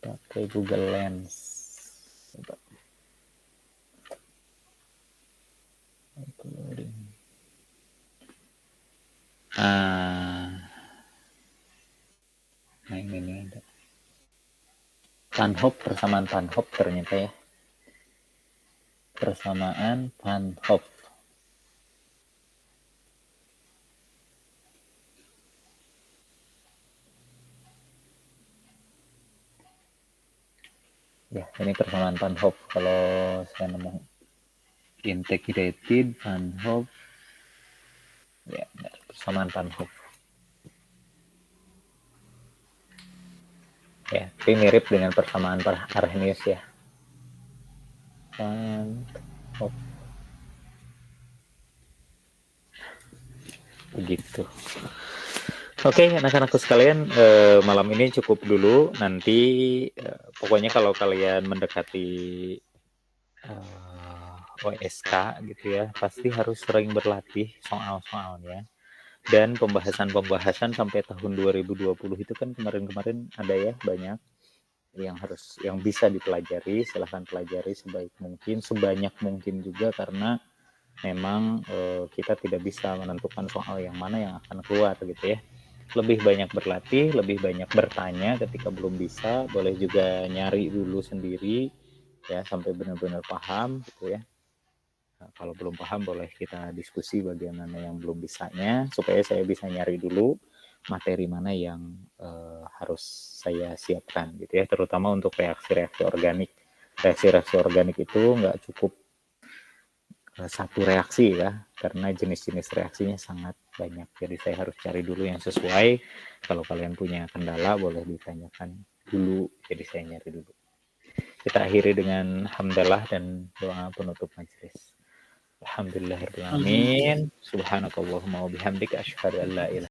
Pakai Google Lens. Coba. Nah ini ada Van Hoff, persamaan Van Hoff ternyata ya, persamaan Van Hoff. Ya ini persamaan Van Hoff. Kalau saya nemu integrated Van Hoff ya, persamaan Van Hoff ya, tapi mirip dengan persamaan Arrhenius ya. Van Hoff begitu. Oke, anak-anakku sekalian, malam ini cukup dulu. Nanti pokoknya kalau kalian mendekati OSK gitu ya, pasti harus sering berlatih soal-soalnya. Dan pembahasan-pembahasan sampai tahun 2020 itu kan kemarin-kemarin ada ya banyak yang bisa dipelajari. Silahkan pelajari sebaik mungkin, sebanyak mungkin juga, karena memang kita tidak bisa menentukan soal yang mana yang akan keluar gitu ya. Lebih banyak berlatih, lebih banyak bertanya ketika belum bisa, boleh juga nyari dulu sendiri ya sampai benar-benar paham gitu ya. Nah, kalau belum paham boleh kita diskusi bagaimana yang belum bisanya, supaya saya bisa nyari dulu materi mana yang harus saya siapkan gitu ya, terutama untuk reaksi-reaksi organik. Reaksi-reaksi organik itu nggak cukup satu reaksi ya, karena jenis-jenis reaksinya sangat banyak. Jadi saya harus cari dulu yang sesuai. Kalau kalian punya kendala boleh ditanyakan dulu, jadi saya nyari dulu. Kita akhiri dengan hamdalah dan doa penutup majelis. Alhamdulillahirrahmanirrahim. Subhanakallahumma wa bihamdika asyhadu an la ilaha